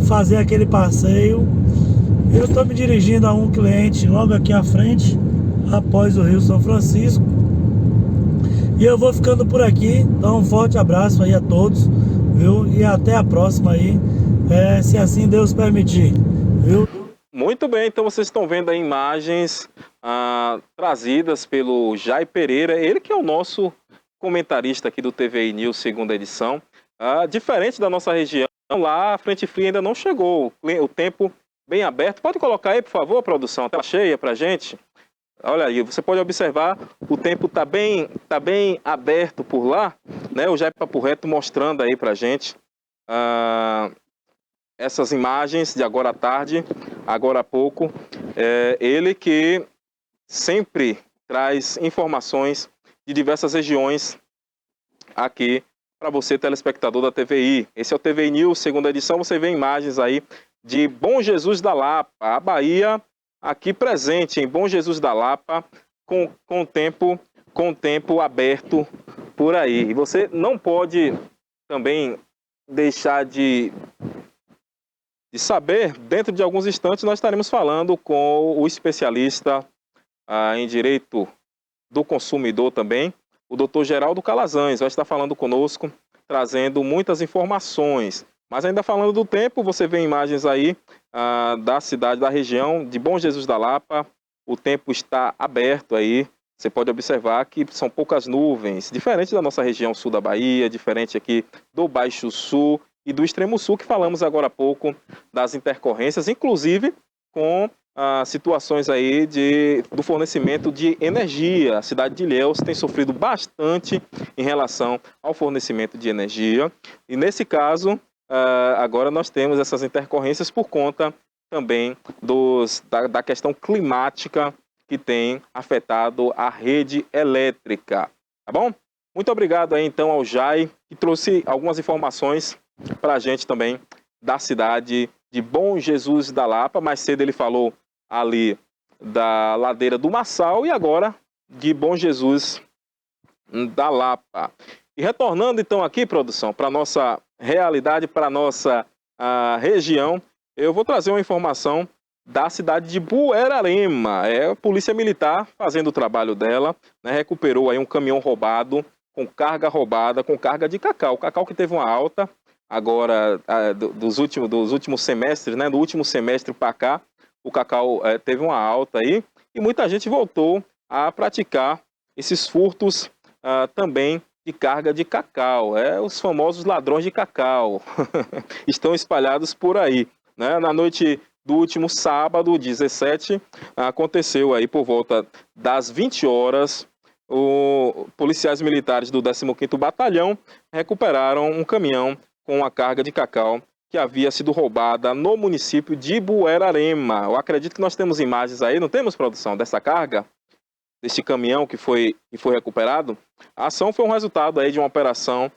fazer aquele passeio. Eu estou me dirigindo a um cliente logo aqui à frente, após o Rio São Francisco, e eu vou ficando por aqui. Então um forte abraço aí a todos, viu? E até a próxima aí, se assim Deus permitir, viu? Muito bem, então vocês estão vendo aí imagens trazidas pelo Jai Pereira, ele que é o nosso comentarista aqui do TVI News, segunda edição. Diferente da nossa região, lá a frente fria ainda não chegou, o tempo bem aberto. Pode colocar aí, por favor, produção, a tela cheia pra gente. Olha aí, você pode observar, o tempo tá bem aberto por lá, né? O Jai Papo Reto mostrando aí pra gente essas imagens de agora à tarde, agora há pouco. Ele que sempre traz informações de diversas regiões aqui para você, telespectador da TVI. Esse é o TVI News, segunda edição. Você vê imagens aí de Bom Jesus da Lapa, a Bahia aqui presente em Bom Jesus da Lapa, com tempo aberto por aí. E você não pode também deixar de saber, dentro de alguns instantes nós estaremos falando com o especialista em direito do consumidor também, o Dr. Geraldo Calazans, vai estar falando conosco, trazendo muitas informações. Mas ainda falando do tempo, você vê imagens aí da cidade, da região de Bom Jesus da Lapa. O tempo está aberto aí. Você pode observar que são poucas nuvens, diferente da nossa região sul da Bahia, diferente aqui do Baixo Sul e do Extremo Sul, que falamos agora há pouco das intercorrências, inclusive com situações aí do fornecimento de energia. A cidade de Ilhéus tem sofrido bastante em relação ao fornecimento de energia. E nesse caso, agora nós temos essas intercorrências por conta também da questão climática que tem afetado a rede elétrica, tá bom? Muito obrigado aí então ao Jai, que trouxe algumas informações para a gente também da cidade de Bom Jesus da Lapa. Mais cedo ele falou ali da ladeira do Massal e agora de Bom Jesus da Lapa. E retornando então aqui, produção, para a nossa realidade, para a nossa região, eu vou trazer uma informação da cidade de Buerarema. A Polícia Militar fazendo o trabalho dela, né, recuperou aí um caminhão roubado, com carga roubada, com carga de cacau. O cacau que teve uma alta agora dos últimos semestres, né, do último semestre para cá, o cacau teve uma alta aí e muita gente voltou a praticar esses furtos também de carga de cacau. Os famosos ladrões de cacau estão espalhados por aí, né? Na noite do último sábado, 17, aconteceu aí por volta das 20 horas, policiais militares do 15º Batalhão recuperaram um caminhão com uma carga de cacau que havia sido roubada no município de Buerarema. Eu acredito que nós temos imagens aí, não temos, produção, dessa carga? Deste caminhão que foi recuperado? A ação foi um resultado aí de uma operação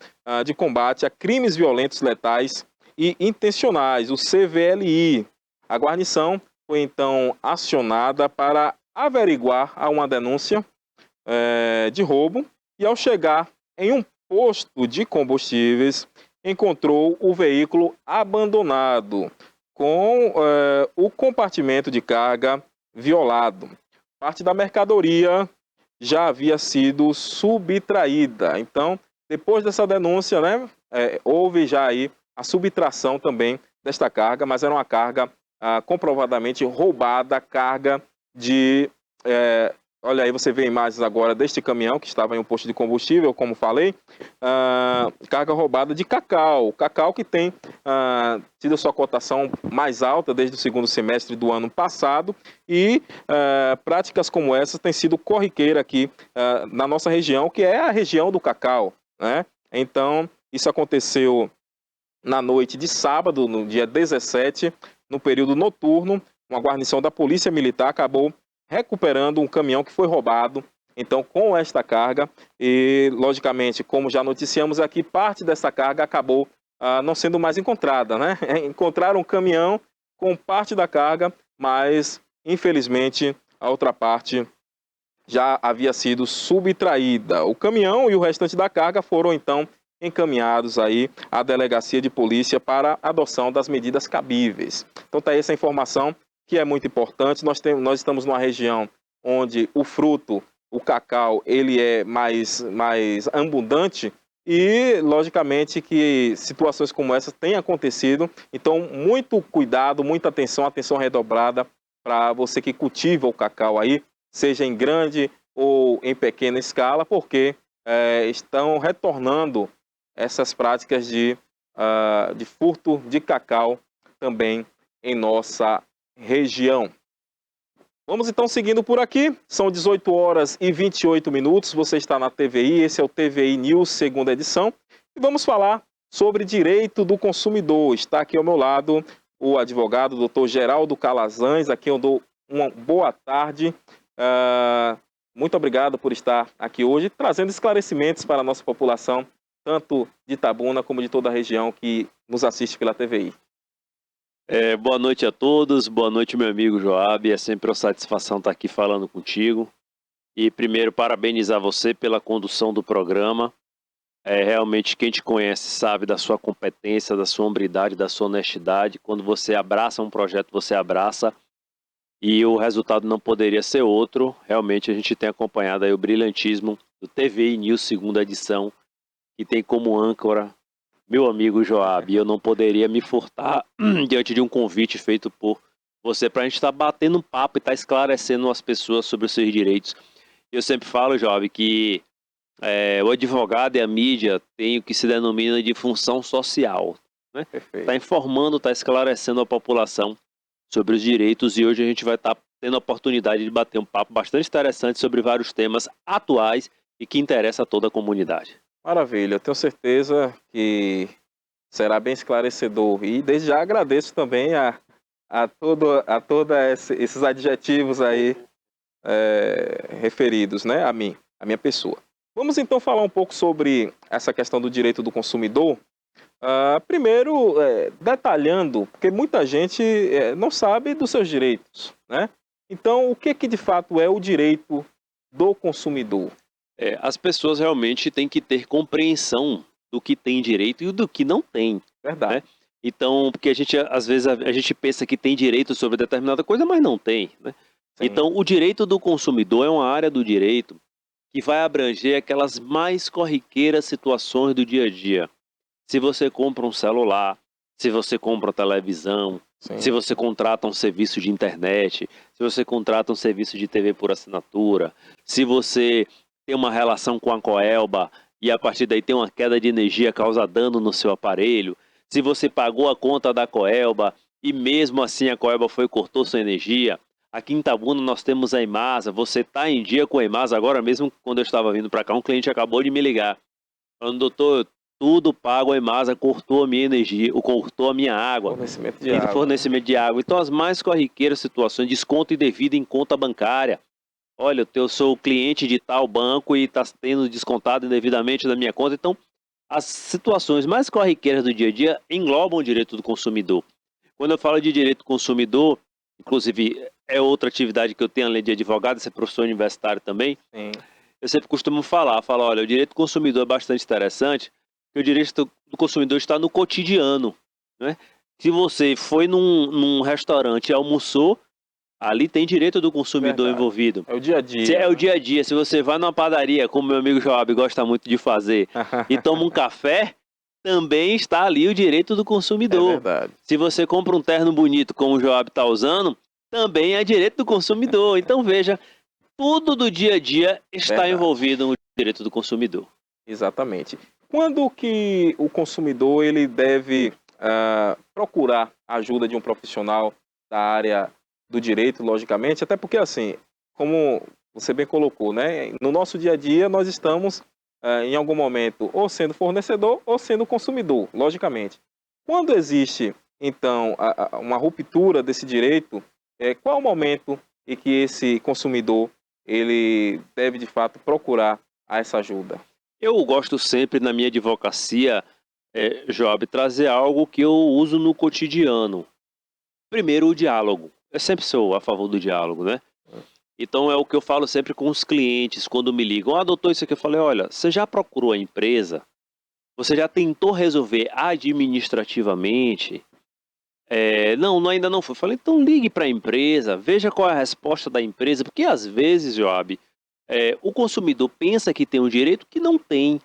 de combate a crimes violentos letais e intencionais, o CVLI. A guarnição foi então acionada para averiguar uma denúncia de roubo e ao chegar em um posto de combustíveis encontrou o veículo abandonado com o compartimento de carga violado. Parte da mercadoria já havia sido subtraída. Então, depois dessa denúncia, né, houve já aí a subtração também desta carga, mas era uma carga comprovadamente roubada, carga de... olha aí, você vê imagens agora deste caminhão que estava em um posto de combustível, como falei, carga roubada de cacau. Cacau que tem tido sua cotação mais alta desde o segundo semestre do ano passado e práticas como essas têm sido corriqueira aqui na nossa região, que é a região do cacau, né? Então, isso aconteceu na noite de sábado, no dia 17, no período noturno. Uma guarnição da Polícia Militar acabou recuperando um caminhão que foi roubado, então, com esta carga, e, logicamente, como já noticiamos aqui, parte dessa carga acabou não sendo mais encontrada, né? Encontraram um caminhão com parte da carga, mas, infelizmente, a outra parte já havia sido subtraída. O caminhão e o restante da carga foram, então, encaminhados aí à delegacia de polícia para adoção das medidas cabíveis. Então, está aí essa informação que é muito importante. Nós estamos numa região onde o fruto, o cacau, ele é mais abundante e, logicamente, que situações como essa têm acontecido. Então, muito cuidado, muita atenção redobrada para você que cultiva o cacau aí, seja em grande ou em pequena escala, porque estão retornando essas práticas de furto de cacau também em nossa região. Vamos então seguindo por aqui, são 18 horas e 28 minutos, você está na TVI, esse é o TVI News, segunda edição, e vamos falar sobre direito do consumidor. Está aqui ao meu lado o advogado Dr. Geraldo Calazans, a quem eu dou uma boa tarde. Muito obrigado por estar aqui hoje, trazendo esclarecimentos para a nossa população, tanto de Itabuna como de toda a região que nos assiste pela TVI. Boa noite a todos, boa noite meu amigo Joab, é sempre uma satisfação estar aqui falando contigo. E primeiro parabenizar você pela condução do programa. Realmente quem te conhece sabe da sua competência, da sua hombridade, da sua honestidade. Quando você abraça um projeto, você abraça e o resultado não poderia ser outro. Realmente a gente tem acompanhado aí o brilhantismo do TVI News, segunda edição, que tem como âncora meu amigo Joab. Eu não poderia me furtar diante de um convite feito por você para a gente estar batendo um papo e estar esclarecendo as pessoas sobre os seus direitos. Eu sempre falo, Joab, que o advogado e a mídia têm o que se denomina de função social, né? Está informando, está esclarecendo a população sobre os direitos e hoje a gente vai estar tendo a oportunidade de bater um papo bastante interessante sobre vários temas atuais e que interessam a toda a comunidade. Maravilha, eu tenho certeza que será bem esclarecedor. E desde já agradeço também a todos esses adjetivos aí referidos, né, a mim, a minha pessoa. Vamos então falar um pouco sobre essa questão do direito do consumidor. Primeiro, detalhando, porque muita gente não sabe dos seus direitos, né? Então, o que de fato é o direito do consumidor? As pessoas realmente têm que ter compreensão do que tem direito e do que não tem. Verdade. Né? Então, porque às vezes a gente pensa que tem direito sobre determinada coisa, mas não tem. Né? Então, o direito do consumidor é uma área do direito que vai abranger aquelas mais corriqueiras situações do dia a dia. Se você compra um celular, se você compra uma televisão, se você contrata um serviço de internet, se você contrata um serviço de TV por assinatura, se você tem uma relação com a Coelba e a partir daí tem uma queda de energia causa dano no seu aparelho, se você pagou a conta da Coelba e mesmo assim a Coelba cortou sua energia. Aqui em Itabuna nós temos a Imasa, você está em dia com a Imasa. Agora mesmo quando eu estava vindo para cá, um cliente acabou de me ligar, falando: doutor, tudo pago, a Imasa cortou a minha energia, cortou a minha água. Fornecimento de água. Então as mais corriqueiras situações, desconto indevido em conta bancária. Olha, eu sou cliente de tal banco e está tendo descontado indevidamente da minha conta. Então, as situações mais corriqueiras do dia a dia englobam o direito do consumidor. Quando eu falo de direito do consumidor, inclusive é outra atividade que eu tenho além de advogado, ser professor universitário também. Sim. Eu sempre costumo falar, olha, o direito do consumidor é bastante interessante, porque o direito do consumidor está no cotidiano. Né? Se você foi num restaurante e almoçou, ali tem direito do consumidor envolvido. É o dia a dia. É o dia a dia. Se você vai numa padaria, como meu amigo Joab gosta muito de fazer, e toma um café, também está ali o direito do consumidor. É verdade. Se você compra um terno bonito, como o Joab está usando, também é direito do consumidor. Então veja, tudo do dia a dia está envolvido no direito do consumidor. Exatamente. Quando que o consumidor ele deve procurar a ajuda de um profissional da área do direito, logicamente, até porque, assim, como você bem colocou, né, no nosso dia a dia nós estamos, em algum momento, ou sendo fornecedor ou sendo consumidor, logicamente. Quando existe, então, uma ruptura desse direito, qual é o momento em que esse consumidor ele deve, de fato, procurar essa ajuda? Eu gosto sempre, na minha advocacia, Job, trazer algo que eu uso no cotidiano. Primeiro, o diálogo. Eu sempre sou a favor do diálogo, né? Então é o que eu falo sempre com os clientes, quando me ligam: doutor, isso aqui. Eu falei: olha, você já procurou a empresa? Você já tentou resolver administrativamente? Não, ainda não foi. Eu falei: então ligue para a empresa, veja qual é a resposta da empresa, porque às vezes, Joab, o consumidor pensa que tem um direito que não tem.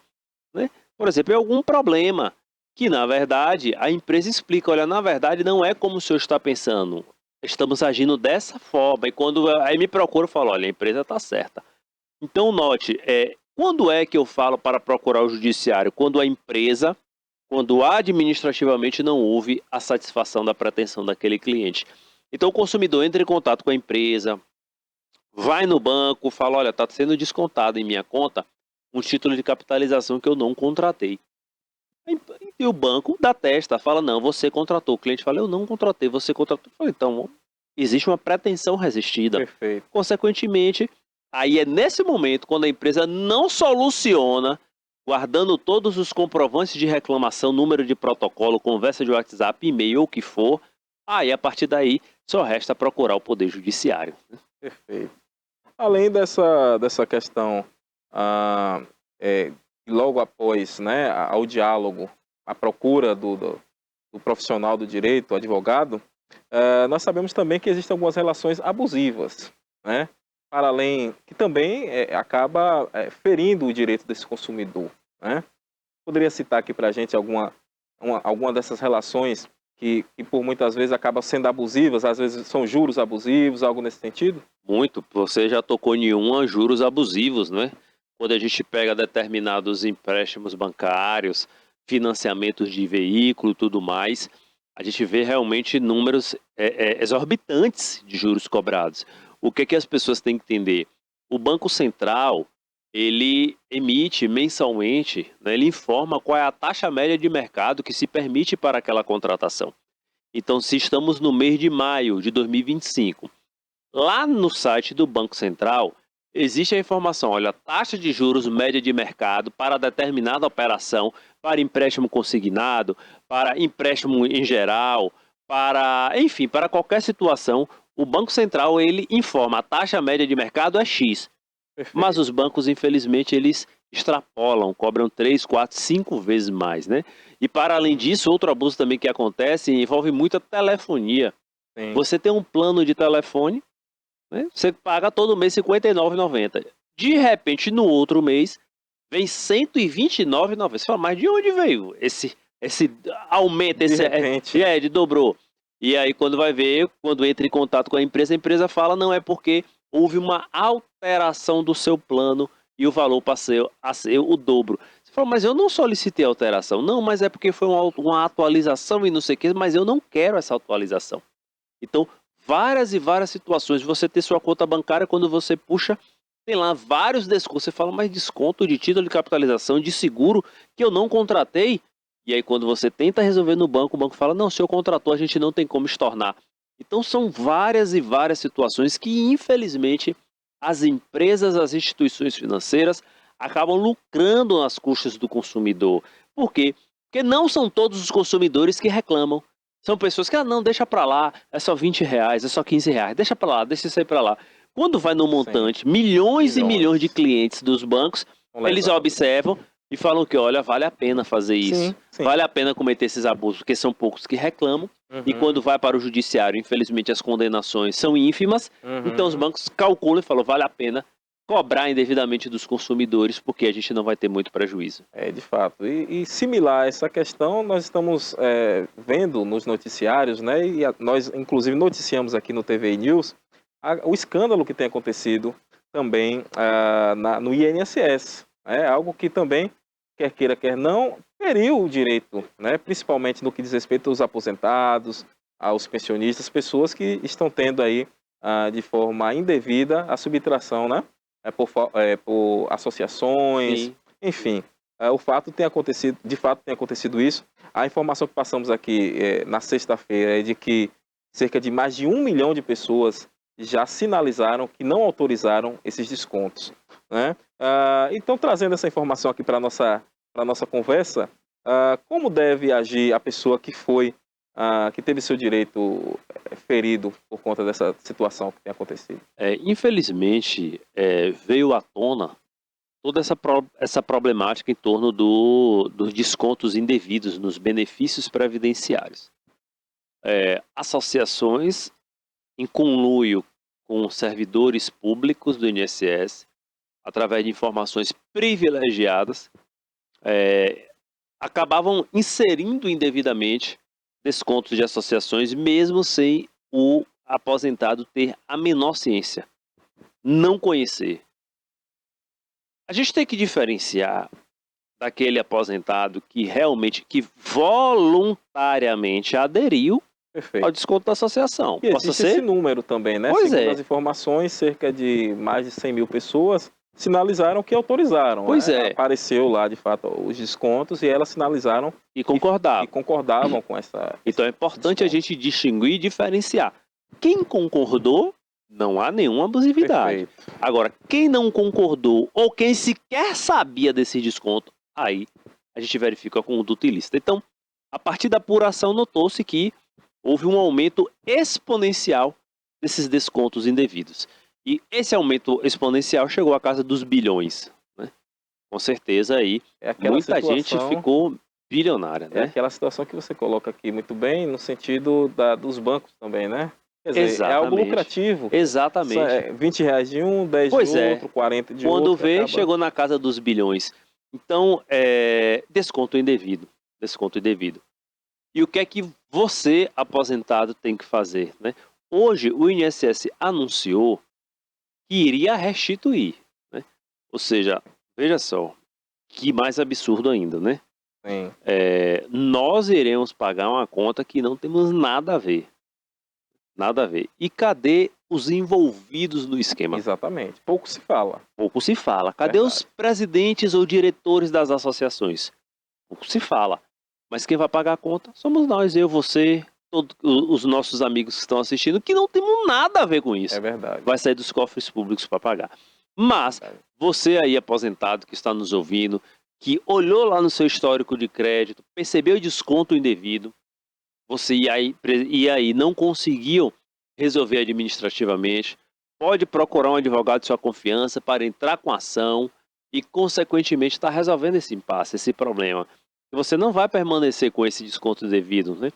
Né? Por exemplo, é algum problema que, na verdade, a empresa explica: olha, na verdade não é como o senhor está pensando. Estamos agindo dessa forma. E quando aí me procura, eu falo: olha, a empresa está certa. Então, note, quando é que eu falo para procurar o judiciário? Quando a empresa, quando administrativamente não houve a satisfação da pretensão daquele cliente. Então, o consumidor entra em contato com a empresa, vai no banco, fala: olha, está sendo descontado em minha conta um título de capitalização que eu não contratei. E o banco dá testa, fala: não, você contratou. O cliente fala: eu não contratei, você contratou. Eu falo: então, existe uma pretensão resistida. Perfeito. Consequentemente, aí é nesse momento, quando a empresa não soluciona, guardando todos os comprovantes de reclamação, número de protocolo, conversa de WhatsApp, e-mail ou o que for, aí a partir daí só resta procurar o Poder Judiciário. Perfeito. Além dessa questão, logo após, né, ao diálogo, a procura do profissional do direito, o advogado, nós sabemos também que existem algumas relações abusivas, né, para além, que também acaba ferindo o direito desse consumidor. Né? Poderia citar aqui para a gente alguma dessas relações que por muitas vezes acabam sendo abusivas, às vezes são juros abusivos, algo nesse sentido? Muito. Você já tocou em juros abusivos, né? Quando a gente pega determinados empréstimos bancários, financiamentos de veículo e tudo mais, a gente vê realmente números exorbitantes de juros cobrados. O que as pessoas têm que entender? O Banco Central, ele emite mensalmente, né, ele informa qual é a taxa média de mercado que se permite para aquela contratação. Então, se estamos no mês de maio de 2025, lá no site do Banco Central, existe a informação, olha, taxa de juros média de mercado para determinada operação, para empréstimo consignado, para empréstimo em geral, enfim, para qualquer situação, o Banco Central, ele informa, a taxa média de mercado é X. Perfeito. Mas os bancos, infelizmente, eles extrapolam, cobram 3, 4, 5 vezes mais, né? E para além disso, outro abuso também que acontece envolve muita telefonia. Sim. Você tem um plano de telefone, né? Você paga todo mês R$ 59,90. De repente, no outro mês, vem R$ 129,90. Você fala, mas de onde veio esse aumento? De repente. Dobrou. E aí, quando vai ver, quando entra em contato com a empresa fala, não, é porque houve uma alteração do seu plano e o valor passou a ser o dobro. Você fala, mas eu não solicitei alteração. Não, mas é porque foi uma atualização e não sei o que, mas eu não quero essa atualização. Então, várias e várias situações, você ter sua conta bancária, quando você puxa, tem lá vários descontos. Você fala, mas desconto de título de capitalização, de seguro, que eu não contratei. E aí, quando você tenta resolver no banco, o banco fala, não, o senhor contratou, a gente não tem como estornar. Então, são várias e várias situações que, infelizmente, as empresas, as instituições financeiras acabam lucrando nas custas do consumidor. Por quê? Porque não são todos os consumidores que reclamam. São pessoas que, não, deixa pra lá, é só R$20, é só R$15, deixa pra lá, deixa isso aí pra lá. Quando vai no montante, milhões e milhões de clientes dos bancos, eles observam e falam que, olha, vale a pena fazer isso. Sim. Vale a pena cometer esses abusos, porque são poucos que reclamam. E quando vai para o judiciário, infelizmente, as condenações são ínfimas. Então os bancos calculam e falam, vale a pena cobrar indevidamente dos consumidores, porque a gente não vai ter muito prejuízo. É, de fato. E similar a essa questão, nós estamos vendo nos noticiários, né? E nós, inclusive, noticiamos aqui no TVI News o escândalo que tem acontecido também no INSS. É algo que também, quer queira, quer não, feriu o direito, né? Principalmente no que diz respeito aos aposentados, aos pensionistas, pessoas que estão tendo aí, de forma indevida, a subtração, né? Por associações, Sim. enfim. O fato tem acontecido, de fato tem acontecido isso. A informação que passamos aqui na sexta-feira é de que cerca de mais de 1 milhão de pessoas já sinalizaram que não autorizaram esses descontos, né? Então, trazendo essa informação aqui para a nossa conversa, como deve agir a pessoa que que teve seu direito ferido por conta dessa situação que tem acontecido? Infelizmente, veio à tona toda essa problemática em torno dos descontos indevidos nos benefícios previdenciários. Associações, em conluio com servidores públicos do INSS, através de informações privilegiadas, acabavam inserindo indevidamente descontos de associações, mesmo sem o aposentado ter a menor ciência, não conhecer. A gente tem que diferenciar daquele aposentado que voluntariamente aderiu Perfeito. ao desconto da associação. E existe esse número também, né? Pois Segundo é. as informações, cerca de mais de 100 mil pessoas sinalizaram que autorizaram. Pois né? é. Apareceu lá, de fato, os descontos e elas sinalizaram E concordavam. e concordavam com essa... Então é importante a gente distinguir e diferenciar. Quem concordou, não há nenhuma abusividade. Perfeito. Agora, quem não concordou ou quem sequer sabia desse desconto, aí a gente verifica a conduta ilícita. Então, a partir da apuração, notou-se que houve um aumento exponencial desses descontos indevidos. E esse aumento exponencial chegou à casa dos bilhões. Né? Com certeza aí, muita gente ficou bilionária. É Né? aquela situação que você coloca aqui muito bem, no sentido dos bancos também, né? Quer dizer, é algo Exatamente. lucrativo. Exatamente. R$20 de um, 10 Pois de é. outro, 40 de Quando outro. vê, chegou na casa dos bilhões. Então, desconto indevido. Desconto indevido. E o que é que você, aposentado, tem que fazer? Né? Hoje, o INSS anunciou que iria restituir. Né? Ou seja, veja só, que mais absurdo ainda, né? Sim. Nós iremos pagar uma conta que não temos nada a ver. Nada a ver. E cadê os envolvidos no esquema? Exatamente. Pouco se fala. Pouco se fala. Cadê os presidentes ou diretores das associações? Pouco se fala. Mas quem vai pagar a conta somos nós, eu, você, todos os nossos amigos que estão assistindo, que não temos nada a ver com isso. É verdade. Vai sair dos cofres públicos para pagar. Mas, você aí aposentado que está nos ouvindo, que olhou lá no seu histórico de crédito, percebeu o desconto indevido, você e aí não conseguiu resolver administrativamente, pode procurar um advogado de sua confiança para entrar com ação e, consequentemente, estar resolvendo esse impasse, esse problema. Você não vai permanecer com esse desconto devido, né?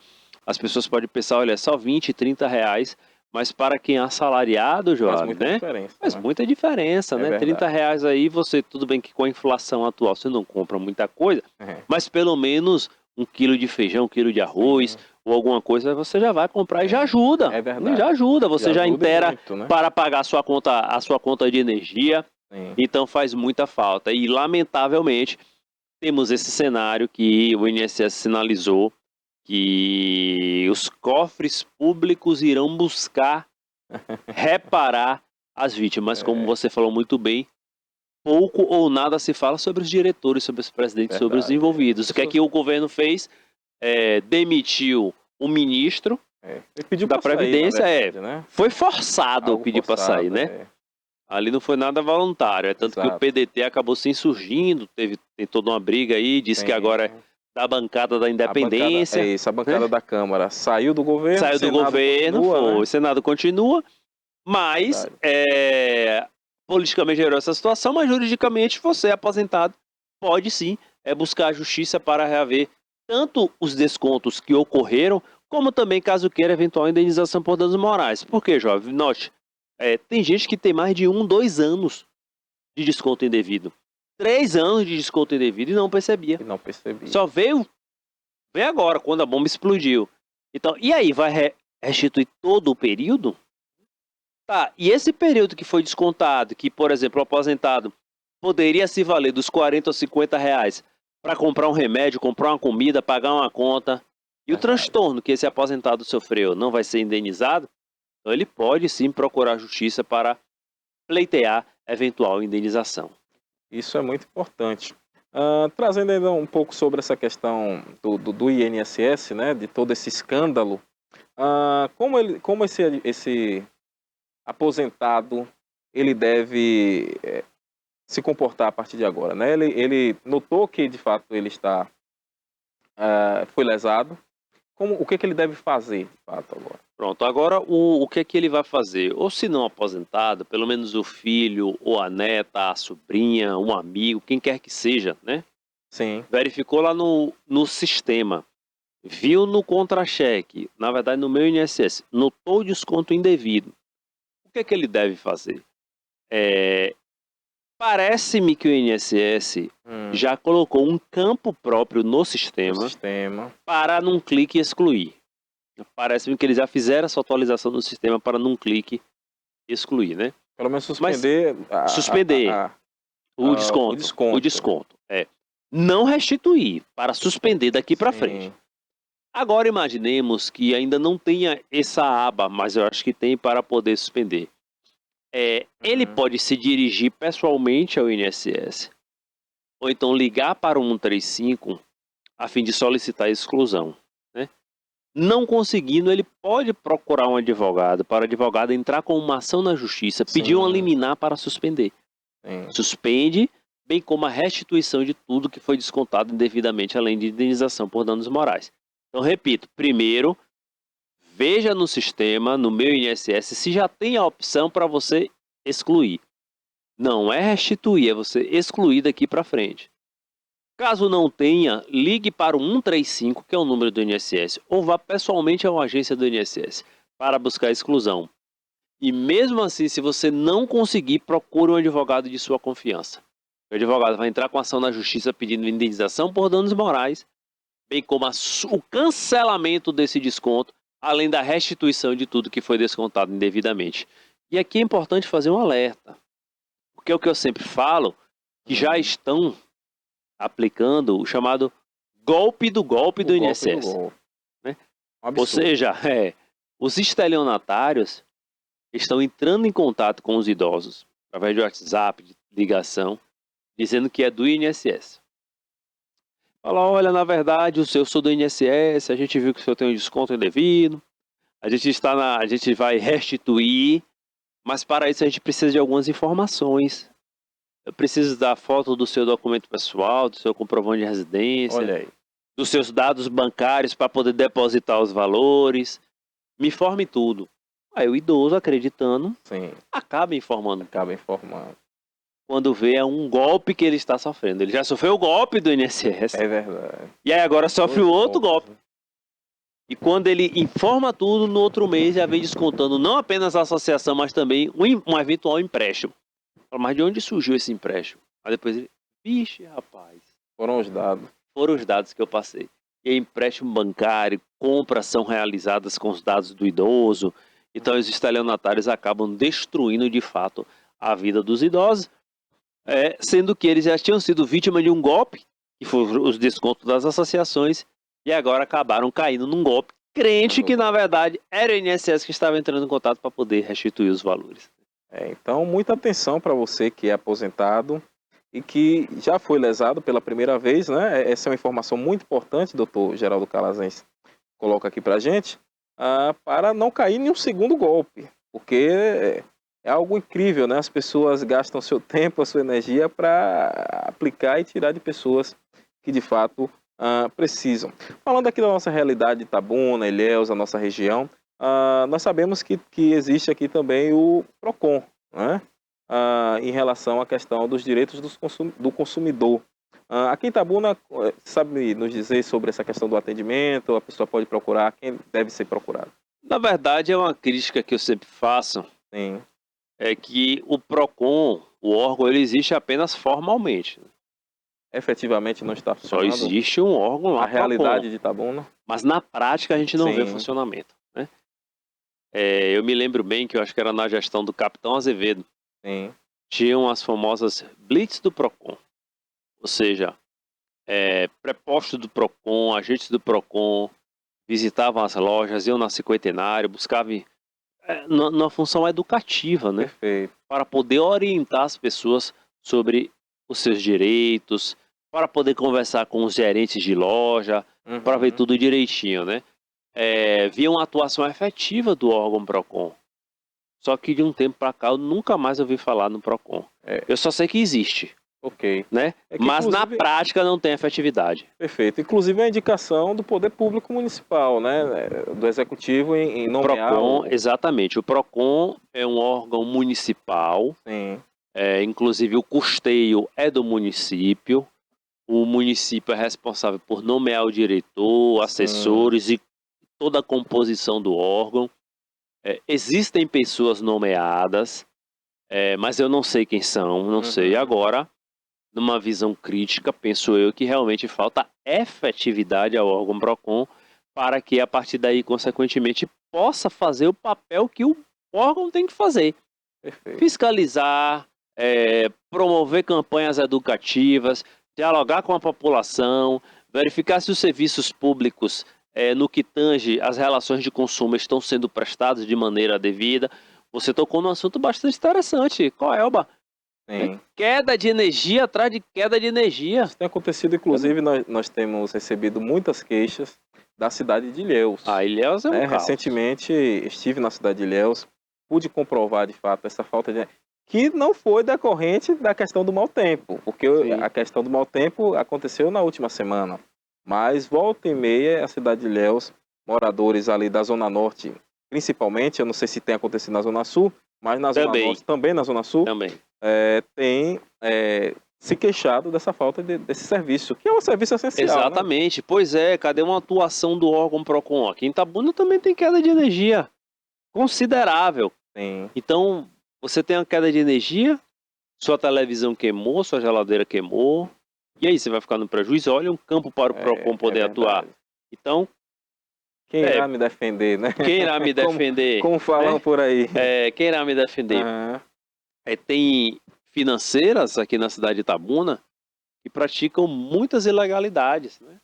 As pessoas podem pensar, olha, é só 20, 30 reais, mas para quem é assalariado, Joab, Faz muita né? diferença. Faz né? muita diferença, É né? verdade. 30 reais aí, você, tudo bem que com a inflação atual você não compra muita coisa, mas pelo menos 1 quilo de feijão, 1 quilo de arroz, ou alguma coisa, você já vai comprar e já ajuda. É verdade. Já ajuda, você já ajuda inteira muito, né? para pagar a sua conta de energia. Sim. Então faz muita falta. E, lamentavelmente, temos esse cenário que o INSS sinalizou que os cofres públicos irão buscar reparar as vítimas. Como você falou muito bem, pouco ou nada se fala sobre os diretores, sobre os presidentes, sobre os envolvidos. O que é que o governo fez? Demitiu o ministro Ele pediu da pra sair, Previdência. na verdade, né? Foi forçado Algo a pedir para forçado, sair, né? Ali não foi nada voluntário. Tanto que o Exato. PDT acabou se insurgindo, tem toda uma briga aí, disse que agora é da bancada da independência. A bancada da Câmara saiu do governo. Saiu do Senado governo, continua, né? o Senado continua, mas politicamente gerou essa situação, mas juridicamente você, aposentado, pode sim buscar a justiça para reaver tanto os descontos que ocorreram, como também, caso queira, eventual indenização por danos morais. Por quê, jovem? Note, tem gente que tem mais de 1, 2 anos de desconto indevido. 3 anos de desconto indevido e não percebia. E não percebi. Só veio agora, quando a bomba explodiu. Então, e aí, vai restituir todo o período? Tá, e esse período que foi descontado, que, por exemplo, o aposentado poderia se valer dos 40 ou 50 reais para comprar um remédio, comprar uma comida, pagar uma conta, e o transtorno que esse aposentado sofreu não vai ser indenizado, então ele pode sim procurar a justiça para pleitear eventual indenização. Isso é muito importante. Trazendo ainda um pouco sobre essa questão do INSS, né, de todo esse escândalo, como esse aposentado ele deve se comportar a partir de agora, né? Ele notou que de fato ele foi lesado. O que ele deve fazer de fato agora? Pronto, agora o que é que ele vai fazer? Ou se não aposentado, pelo menos o filho, ou a neta, a sobrinha, um amigo, quem quer que seja, né? Sim. Verificou lá no sistema, viu no contra-cheque, na verdade no meu INSS, notou o desconto indevido. O que é que ele deve fazer? Parece-me que o INSS já colocou um campo próprio no sistema para num clique excluir. Parece-me que eles já fizeram essa atualização no sistema para num clique excluir, né? Pelo menos suspender o desconto. Não restituir, para suspender daqui para frente. Agora imaginemos que ainda não tenha essa aba, mas eu acho que tem para poder suspender. Ele pode se dirigir pessoalmente ao INSS, ou então ligar para o 135 a fim de solicitar a exclusão. Né? Não conseguindo, ele pode procurar um advogado, para o advogado entrar com uma ação na justiça, pedir uma liminar para suspender. Suspende, bem como a restituição de tudo que foi descontado indevidamente, além de indenização por danos morais. Então, repito, primeiro, veja no sistema, no meu INSS, se já tem a opção para você excluir. Não é restituir, é você excluir daqui para frente. Caso não tenha, ligue para o 135, que é o número do INSS, ou vá pessoalmente a uma agência do INSS para buscar a exclusão. E mesmo assim, se você não conseguir, procure um advogado de sua confiança. O advogado vai entrar com ação na justiça pedindo indenização por danos morais, bem como o cancelamento desse desconto, além da restituição de tudo que foi descontado indevidamente. E aqui é importante fazer um alerta, porque é o que eu sempre falo, que já estão aplicando o chamado golpe do INSS. Né? Ou seja, os estelionatários, estão entrando em contato com os idosos, através de WhatsApp, de ligação, dizendo que é do INSS. Fala, olha, na verdade, eu sou do INSS, a gente viu que o senhor tem um desconto indevido, a gente vai restituir, mas para isso a gente precisa de algumas informações. Eu preciso da foto do seu documento pessoal, do seu comprovante de residência, Olha aí. dos seus dados bancários para poder depositar os valores. Me informe tudo. Aí o idoso, acreditando, Sim, acaba informando. acaba informando. Quando vê é um golpe que ele está sofrendo. Ele já sofreu o golpe do INSS. É verdade. E aí agora sofre o outro golpe. E quando ele informa tudo, no outro mês já vem descontando não apenas a associação, mas também um eventual empréstimo. Fala, mas de onde surgiu esse empréstimo? Aí depois ele, vixe, rapaz, Foram os dados. foram os dados que eu passei. E empréstimo bancário, compras são realizadas com os dados do idoso. Então os estelionatários acabam destruindo de fato a vida dos idosos, sendo que eles já tinham sido vítimas de um golpe, que foi os descontos das associações, e agora acabaram caindo num golpe crente que na verdade era o INSS que estava entrando em contato para poder restituir os valores. Então, muita atenção para você que é aposentado e que já foi lesado pela primeira vez, né? Essa é uma informação muito importante, doutor Geraldo Calazans coloca aqui para a gente, para não cair em um segundo golpe, porque é algo incrível, né? As pessoas gastam seu tempo, a sua energia para aplicar e tirar de pessoas que de fato precisam. Falando aqui da nossa realidade de Itabuna, Ilhéus, a nossa região, nós sabemos que existe aqui também o PROCON, né? Em relação à questão dos direitos do consumidor. Aqui em Itabuna, sabe nos dizer sobre essa questão do atendimento? A pessoa pode procurar, quem deve ser procurado? Na verdade, é uma crítica que eu sempre faço, Sim, é que o PROCON, o órgão, ele existe apenas formalmente. efetivamente não está Só funcionando. existe um órgão lá, A realidade PROCON, de Itabuna. mas na prática a gente não vê Sim. funcionamento, né? Eu me lembro bem que eu acho que era na gestão do Capitão Azevedo, Sim, tinham as famosas blitz do PROCON, ou seja, prepostos do PROCON, agentes do PROCON, visitavam as lojas, iam na cinquentenário, buscavam numa função educativa, né? perfeito. Para poder orientar as pessoas sobre os seus direitos, para poder conversar com os gerentes de loja, para ver tudo direitinho, né? Via uma atuação efetiva do órgão PROCON. Só que de um tempo para cá eu nunca mais ouvi falar no PROCON. Eu só sei que existe, Ok, né? É que, Mas na inclusive- prática não tem efetividade. perfeito. Inclusive a indicação do Poder Público Municipal, né? Do Executivo em nomear PROCON, exatamente. O PROCON é um órgão municipal. Sim, Inclusive o custeio é do município, o município é responsável por nomear o diretor, assessores e toda a composição do órgão. Existem pessoas nomeadas, mas eu não sei quem são, não sei. Agora, numa visão crítica, penso eu que realmente falta efetividade ao órgão PROCON para que a partir daí, consequentemente, possa fazer o papel que o órgão tem que fazer. perfeito. Fiscalizar, promover campanhas educativas, dialogar com a população, verificar se os serviços públicos, no que tange as relações de consumo, estão sendo prestados de maneira devida. Você tocou num assunto bastante interessante. Qual é, Elba? Sim. Queda de energia atrás de queda de energia. Isso tem acontecido, inclusive, nós temos recebido muitas queixas da cidade de Ilhéus. Ilhéus é um caos. Recentemente estive na cidade de Ilhéus, pude comprovar de fato essa falta de... que não foi decorrente da questão do mau tempo, porque a questão do mau tempo aconteceu na última semana. Mas volta e meia a cidade de Ilhéus, moradores ali da Zona Norte, principalmente, eu não sei se tem acontecido na Zona Sul, mas na Zona Norte, também na Zona Sul, tem se queixado dessa falta desse serviço, que é um serviço essencial. Exatamente, né? Pois é, cadê uma atuação do órgão PROCON? Aqui em Itabuna também tem queda de energia considerável. Sim. Então, você tem uma queda de energia, sua televisão queimou, sua geladeira queimou, e aí você vai ficar no prejuízo? Olha um campo para o PROCON poder atuar. Então, quem irá me defender, né? Quem irá me defender? Como falam por aí. Quem irá me defender? Tem financeiras aqui na cidade de Itabuna que praticam muitas ilegalidades, né?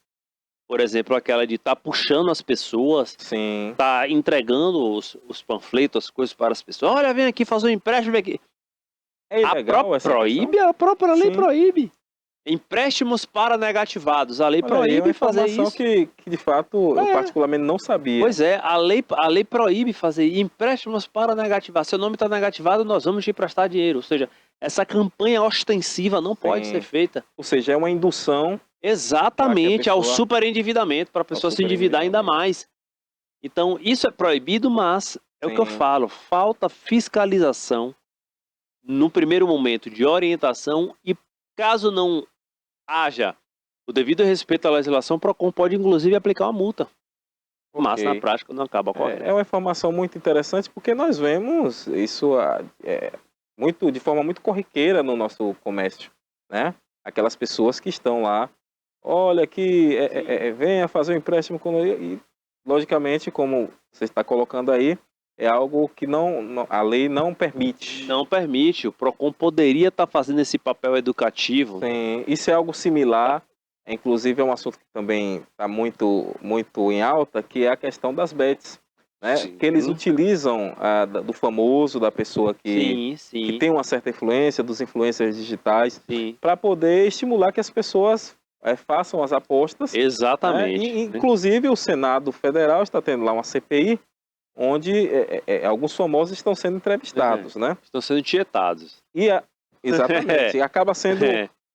Por exemplo, aquela de estar puxando as pessoas, Sim. tá entregando os panfletos, as coisas para as pessoas. Olha, vem aqui fazer um empréstimo aqui. É ilegal essa Proíbe, questão? a própria lei Sim. proíbe. Empréstimos para negativados. A lei Olha aí, é uma proíbe fazer informação isso. que de fato eu particularmente não sabia. Pois é, a lei proíbe fazer empréstimos para negativar. Seu nome está negativado, nós vamos te emprestar dinheiro. Ou seja, essa campanha ostensiva não pode Sim. ser feita. Ou seja, é uma indução. Exatamente, ao pessoa- superendividamento, para a pessoa se endividar ainda mais. Então, isso é proibido, mas é o que eu Sim. falo, falta fiscalização no primeiro momento de orientação e caso não haja o devido respeito à legislação, o PROCON pode inclusive aplicar uma multa. Mas na Ok. prática não acaba ocorrendo. É uma informação muito interessante porque nós vemos isso de forma muito corriqueira no nosso comércio, né? Aquelas pessoas que estão lá, olha aqui, venha fazer um empréstimo e logicamente, como você está colocando aí, é algo que a lei não permite. Não permite, o PROCON poderia estar fazendo esse papel educativo. Sim, isso é algo similar, inclusive é um assunto que também está muito, muito em alta, que é a questão das bets, né? Sim. Que eles utilizam do famoso, da pessoa que tem uma certa influência, dos influencers digitais, para poder estimular que as pessoas façam as apostas. Exatamente. E, inclusive, o Senado Federal está tendo lá uma CPI, onde alguns famosos estão sendo entrevistados, né? Estão sendo tietados. Exatamente. E acaba sendo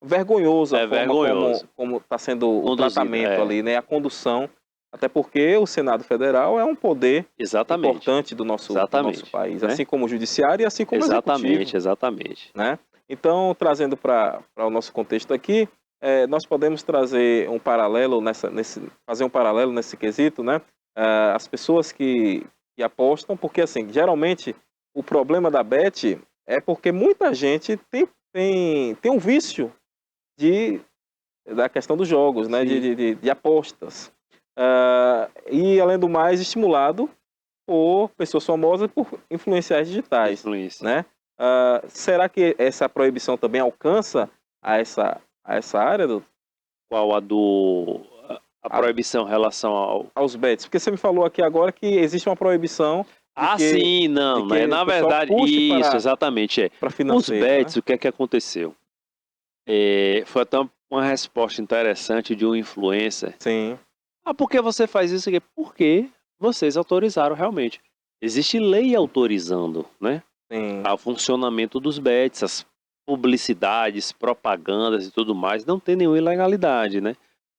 vergonhoso a forma como está sendo o tratamento ali, né? A condução. Até porque o Senado Federal é um poder importante do nosso país, né? Assim como o Judiciário e assim como o Executivo. Exatamente. Né? Então, trazendo para o nosso contexto aqui, nós podemos trazer um paralelo fazer um paralelo nesse quesito, né? As pessoas que apostam, porque assim, geralmente o problema da bet é porque muita gente tem um vício da questão dos jogos, né? De apostas. E além do mais, estimulado por pessoas famosas, por influenciais digitais, né? Será que essa proibição também alcança a essa área? Qual a proibição em relação aos bets? Porque você me falou aqui agora que existe uma proibição. Sim, não. Na verdade, isso, exatamente. Os bets, né? o que é que aconteceu? Foi até uma resposta interessante de um influencer. Sim. Por que você faz isso aqui? Porque vocês autorizaram realmente. Existe lei autorizando, né? Sim. O funcionamento dos bets, as publicidades, propagandas e tudo mais, não tem nenhuma ilegalidade, né?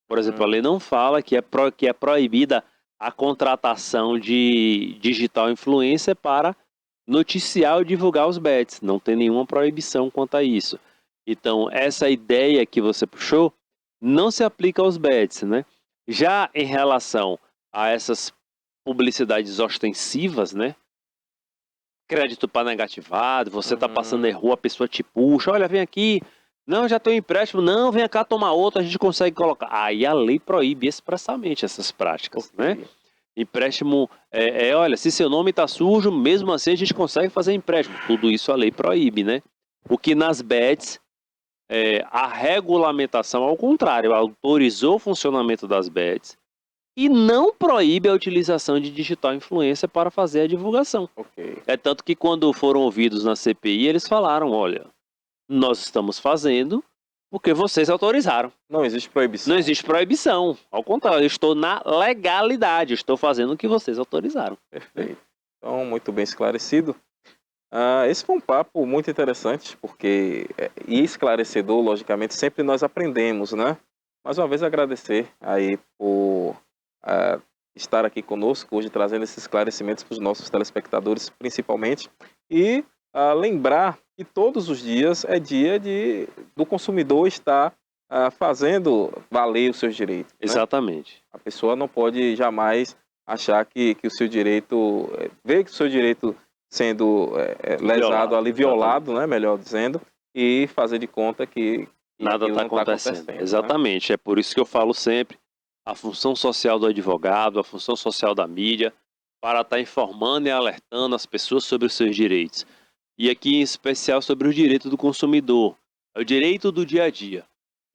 Por exemplo, a lei não fala que é proibida a contratação de digital influencer para noticiar ou divulgar os bets. Não tem nenhuma proibição quanto a isso. Então, essa ideia que você puxou não se aplica aos bets, né? Já em relação a essas publicidades ostensivas, né? Crédito para negativado, você está passando na rua, a pessoa te puxa, olha, vem aqui, não, já tem um empréstimo, não, vem cá tomar outro, a gente consegue colocar. Aí a lei proíbe expressamente essas práticas, né? Empréstimo, olha, se seu nome está sujo, mesmo assim a gente consegue fazer empréstimo. Tudo isso a lei proíbe, né? O que nas bets, a regulamentação, ao contrário, autorizou o funcionamento das bets e não proíbe a utilização de digital influencer para fazer a divulgação. É tanto que quando foram ouvidos na CPI, eles falaram, olha, nós estamos fazendo porque vocês autorizaram. Não existe proibição. Não existe proibição. Ao contrário, eu estou na legalidade, eu estou fazendo o que vocês autorizaram. Perfeito. Então, muito bem esclarecido. Esse foi um papo muito interessante, porque e esclarecedor, logicamente, sempre nós aprendemos, né? Mais uma vez agradecer aí por estar aqui conosco hoje, trazendo esses esclarecimentos para os nossos telespectadores, principalmente, e lembrar que todos os dias é dia do consumidor estar fazendo valer os seus direitos. Exatamente. Né? A pessoa não pode jamais achar que o seu direito, ver que o seu direito sendo lesado ali, violado, né, melhor dizendo, e fazer de conta que nada está acontecendo. Exatamente, né? É por isso que eu falo sempre, a função social do advogado, a função social da mídia, para estar informando e alertando as pessoas sobre os seus direitos. E aqui em especial sobre o direito do consumidor, é o direito do dia a dia.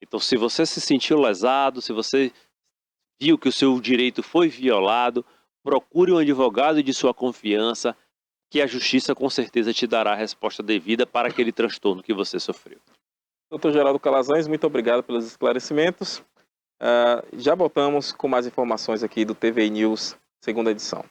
Então se você se sentiu lesado, se você viu que o seu direito foi violado, procure um advogado de sua confiança, que a justiça com certeza te dará a resposta devida para aquele transtorno que você sofreu. Dr. Geraldo Calazans, muito obrigado pelos esclarecimentos. Já voltamos com mais informações aqui do TVI News, segunda edição.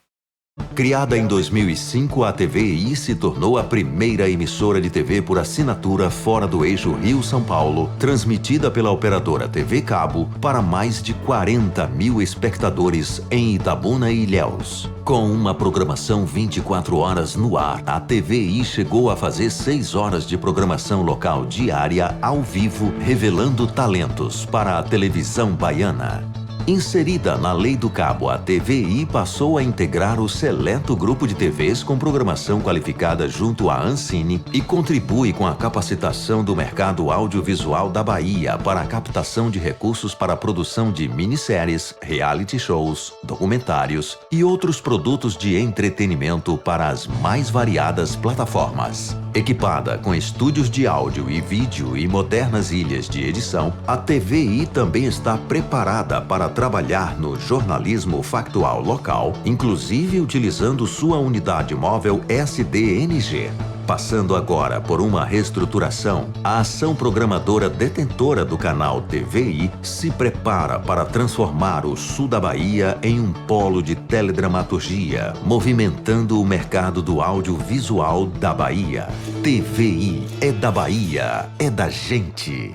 Criada em 2005, a TVI se tornou a primeira emissora de TV por assinatura fora do eixo Rio-São Paulo, transmitida pela operadora TV Cabo para mais de 40 mil espectadores em Itabuna e Ilhéus. Com uma programação 24 horas no ar, a TVI chegou a fazer 6 horas de programação local diária ao vivo, revelando talentos para a televisão baiana. Inserida na Lei do Cabo, a TVI passou a integrar o seleto grupo de TVs com programação qualificada junto à Ancine e contribui com a capacitação do mercado audiovisual da Bahia para a captação de recursos para a produção de minisséries, reality shows, documentários e outros produtos de entretenimento para as mais variadas plataformas. Equipada com estúdios de áudio e vídeo e modernas ilhas de edição, a TVI também está preparada para trabalhar no jornalismo factual local, inclusive utilizando sua unidade móvel SDNG. Passando agora por uma reestruturação, a ação programadora detentora do canal TVI se prepara para transformar o sul da Bahia em um polo de teledramaturgia, movimentando o mercado do audiovisual da Bahia. TVI é da Bahia, é da gente.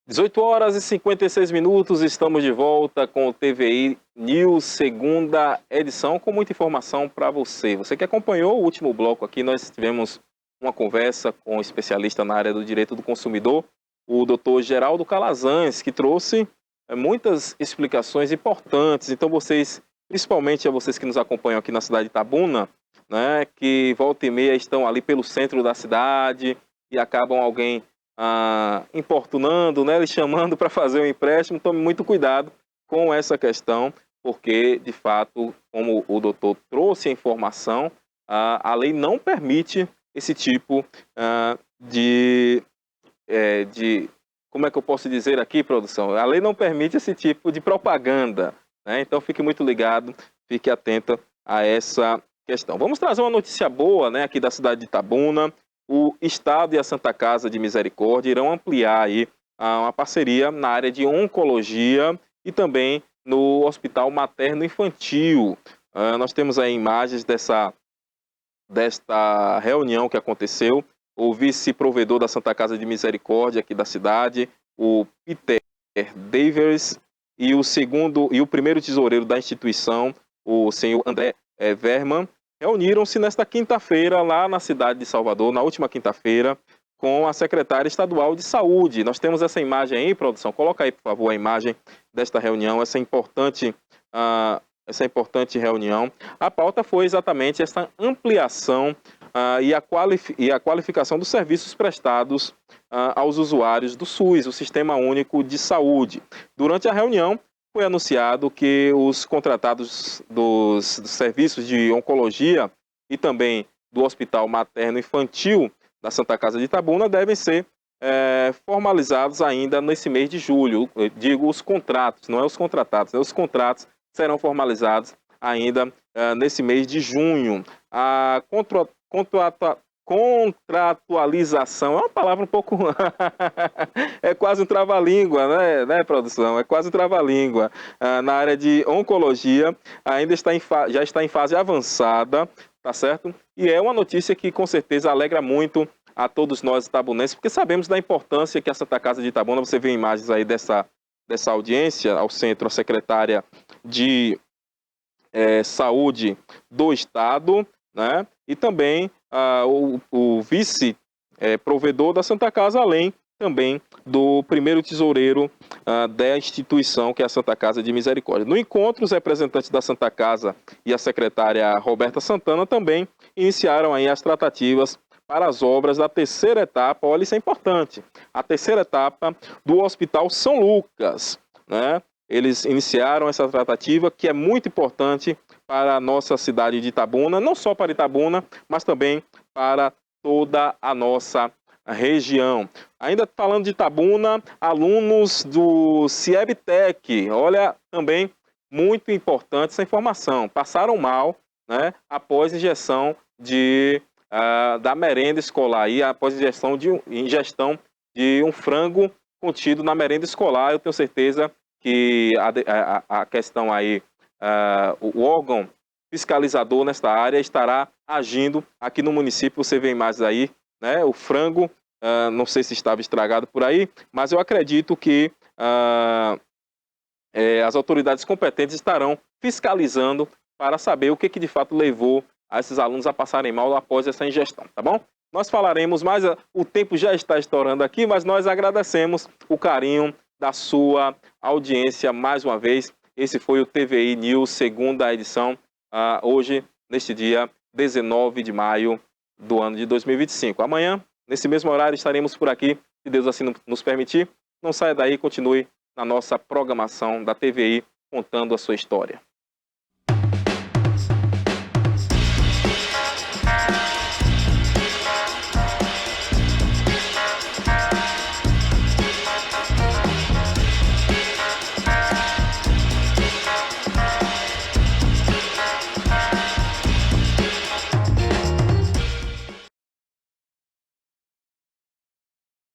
18 horas e 56 minutos, estamos de volta com o TVI News, segunda edição, com muita informação para você. Você que acompanhou o último bloco aqui, nós tivemos uma conversa com um especialista na área do direito do consumidor, o Dr. Geraldo Calazans, que trouxe muitas explicações importantes. Então vocês, principalmente a vocês que nos acompanham aqui na cidade de Itabuna, né, que volta e meia estão ali pelo centro da cidade e acabam alguém importunando, né, lhe chamando para fazer um empréstimo. Tome muito cuidado com essa questão, porque, de fato, como o doutor trouxe a informação, a lei não permite esse tipo de... Como é que eu posso dizer aqui, produção? A lei não permite esse tipo de propaganda, né? Então, fique muito ligado, fique atento a essa questão. Vamos trazer uma notícia boa, né, aqui da cidade de Itabuna. O Estado e a Santa Casa de Misericórdia irão ampliar aí uma parceria na área de oncologia e também no Hospital Materno Infantil. Nós temos aí imagens desta reunião que aconteceu. O vice-provedor da Santa Casa de Misericórdia aqui da cidade, o Peter Davis, e o primeiro tesoureiro da instituição, o senhor André Verman, reuniram-se nesta quinta-feira lá na cidade de Salvador, na última quinta-feira, com a secretária estadual de saúde. Nós temos essa imagem aí, produção. Coloca aí, por favor, a imagem desta reunião, essa importante reunião. A pauta foi exatamente essa ampliação e a qualificação dos serviços prestados aos usuários do SUS, o Sistema Único de Saúde. Durante a reunião, foi anunciado que os contratados dos serviços de oncologia e também do Hospital Materno Infantil da Santa Casa de Itabuna devem ser formalizados ainda nesse mês de julho. Eu digo os contratos, não é os contratados, né? Os contratos serão formalizados ainda nesse mês de junho. A contratualização é uma palavra um pouco... é quase um trava-língua, né, produção? É quase um trava-língua. Na área de oncologia, ainda já está em fase avançada, tá certo? E é uma notícia que, com certeza, alegra muito a todos nós itabunenses, porque sabemos da importância que a Santa Casa de Itabuna, você vê imagens aí dessa audiência ao centro, a secretária de Saúde do Estado, né? E também o vice-provedor da Santa Casa, além também do primeiro tesoureiro da instituição, que é a Santa Casa de Misericórdia. No encontro, os representantes da Santa Casa e a secretária Roberta Santana também iniciaram aí as tratativas para as obras da terceira etapa. Olha, isso é importante. A terceira etapa do Hospital São Lucas, né? Eles iniciaram essa tratativa, que é muito importante para a nossa cidade de Itabuna, não só para Itabuna, mas também para toda a nossa região. Ainda falando de Itabuna, alunos do CIEBTEC, olha, também muito importante essa informação, passaram mal, né, após injeção da merenda escolar, e após ingestão de um frango contido na merenda escolar. Eu tenho certeza que a questão aí, o órgão fiscalizador nesta área estará agindo aqui no município. Você vê imagens aí, né, o frango, não sei se estava estragado por aí, mas eu acredito que as autoridades competentes estarão fiscalizando para saber o que de fato levou a esses alunos a passarem mal após essa ingestão, tá bom? Nós falaremos mais, o tempo já está estourando aqui, mas nós agradecemos o carinho da sua audiência mais uma vez. Esse foi o TVI News, segunda edição, hoje, neste dia 19 de maio do ano de 2025. Amanhã, nesse mesmo horário, estaremos por aqui, se Deus assim nos permitir. Não saia daí, continue na nossa programação da TVI, contando a sua história.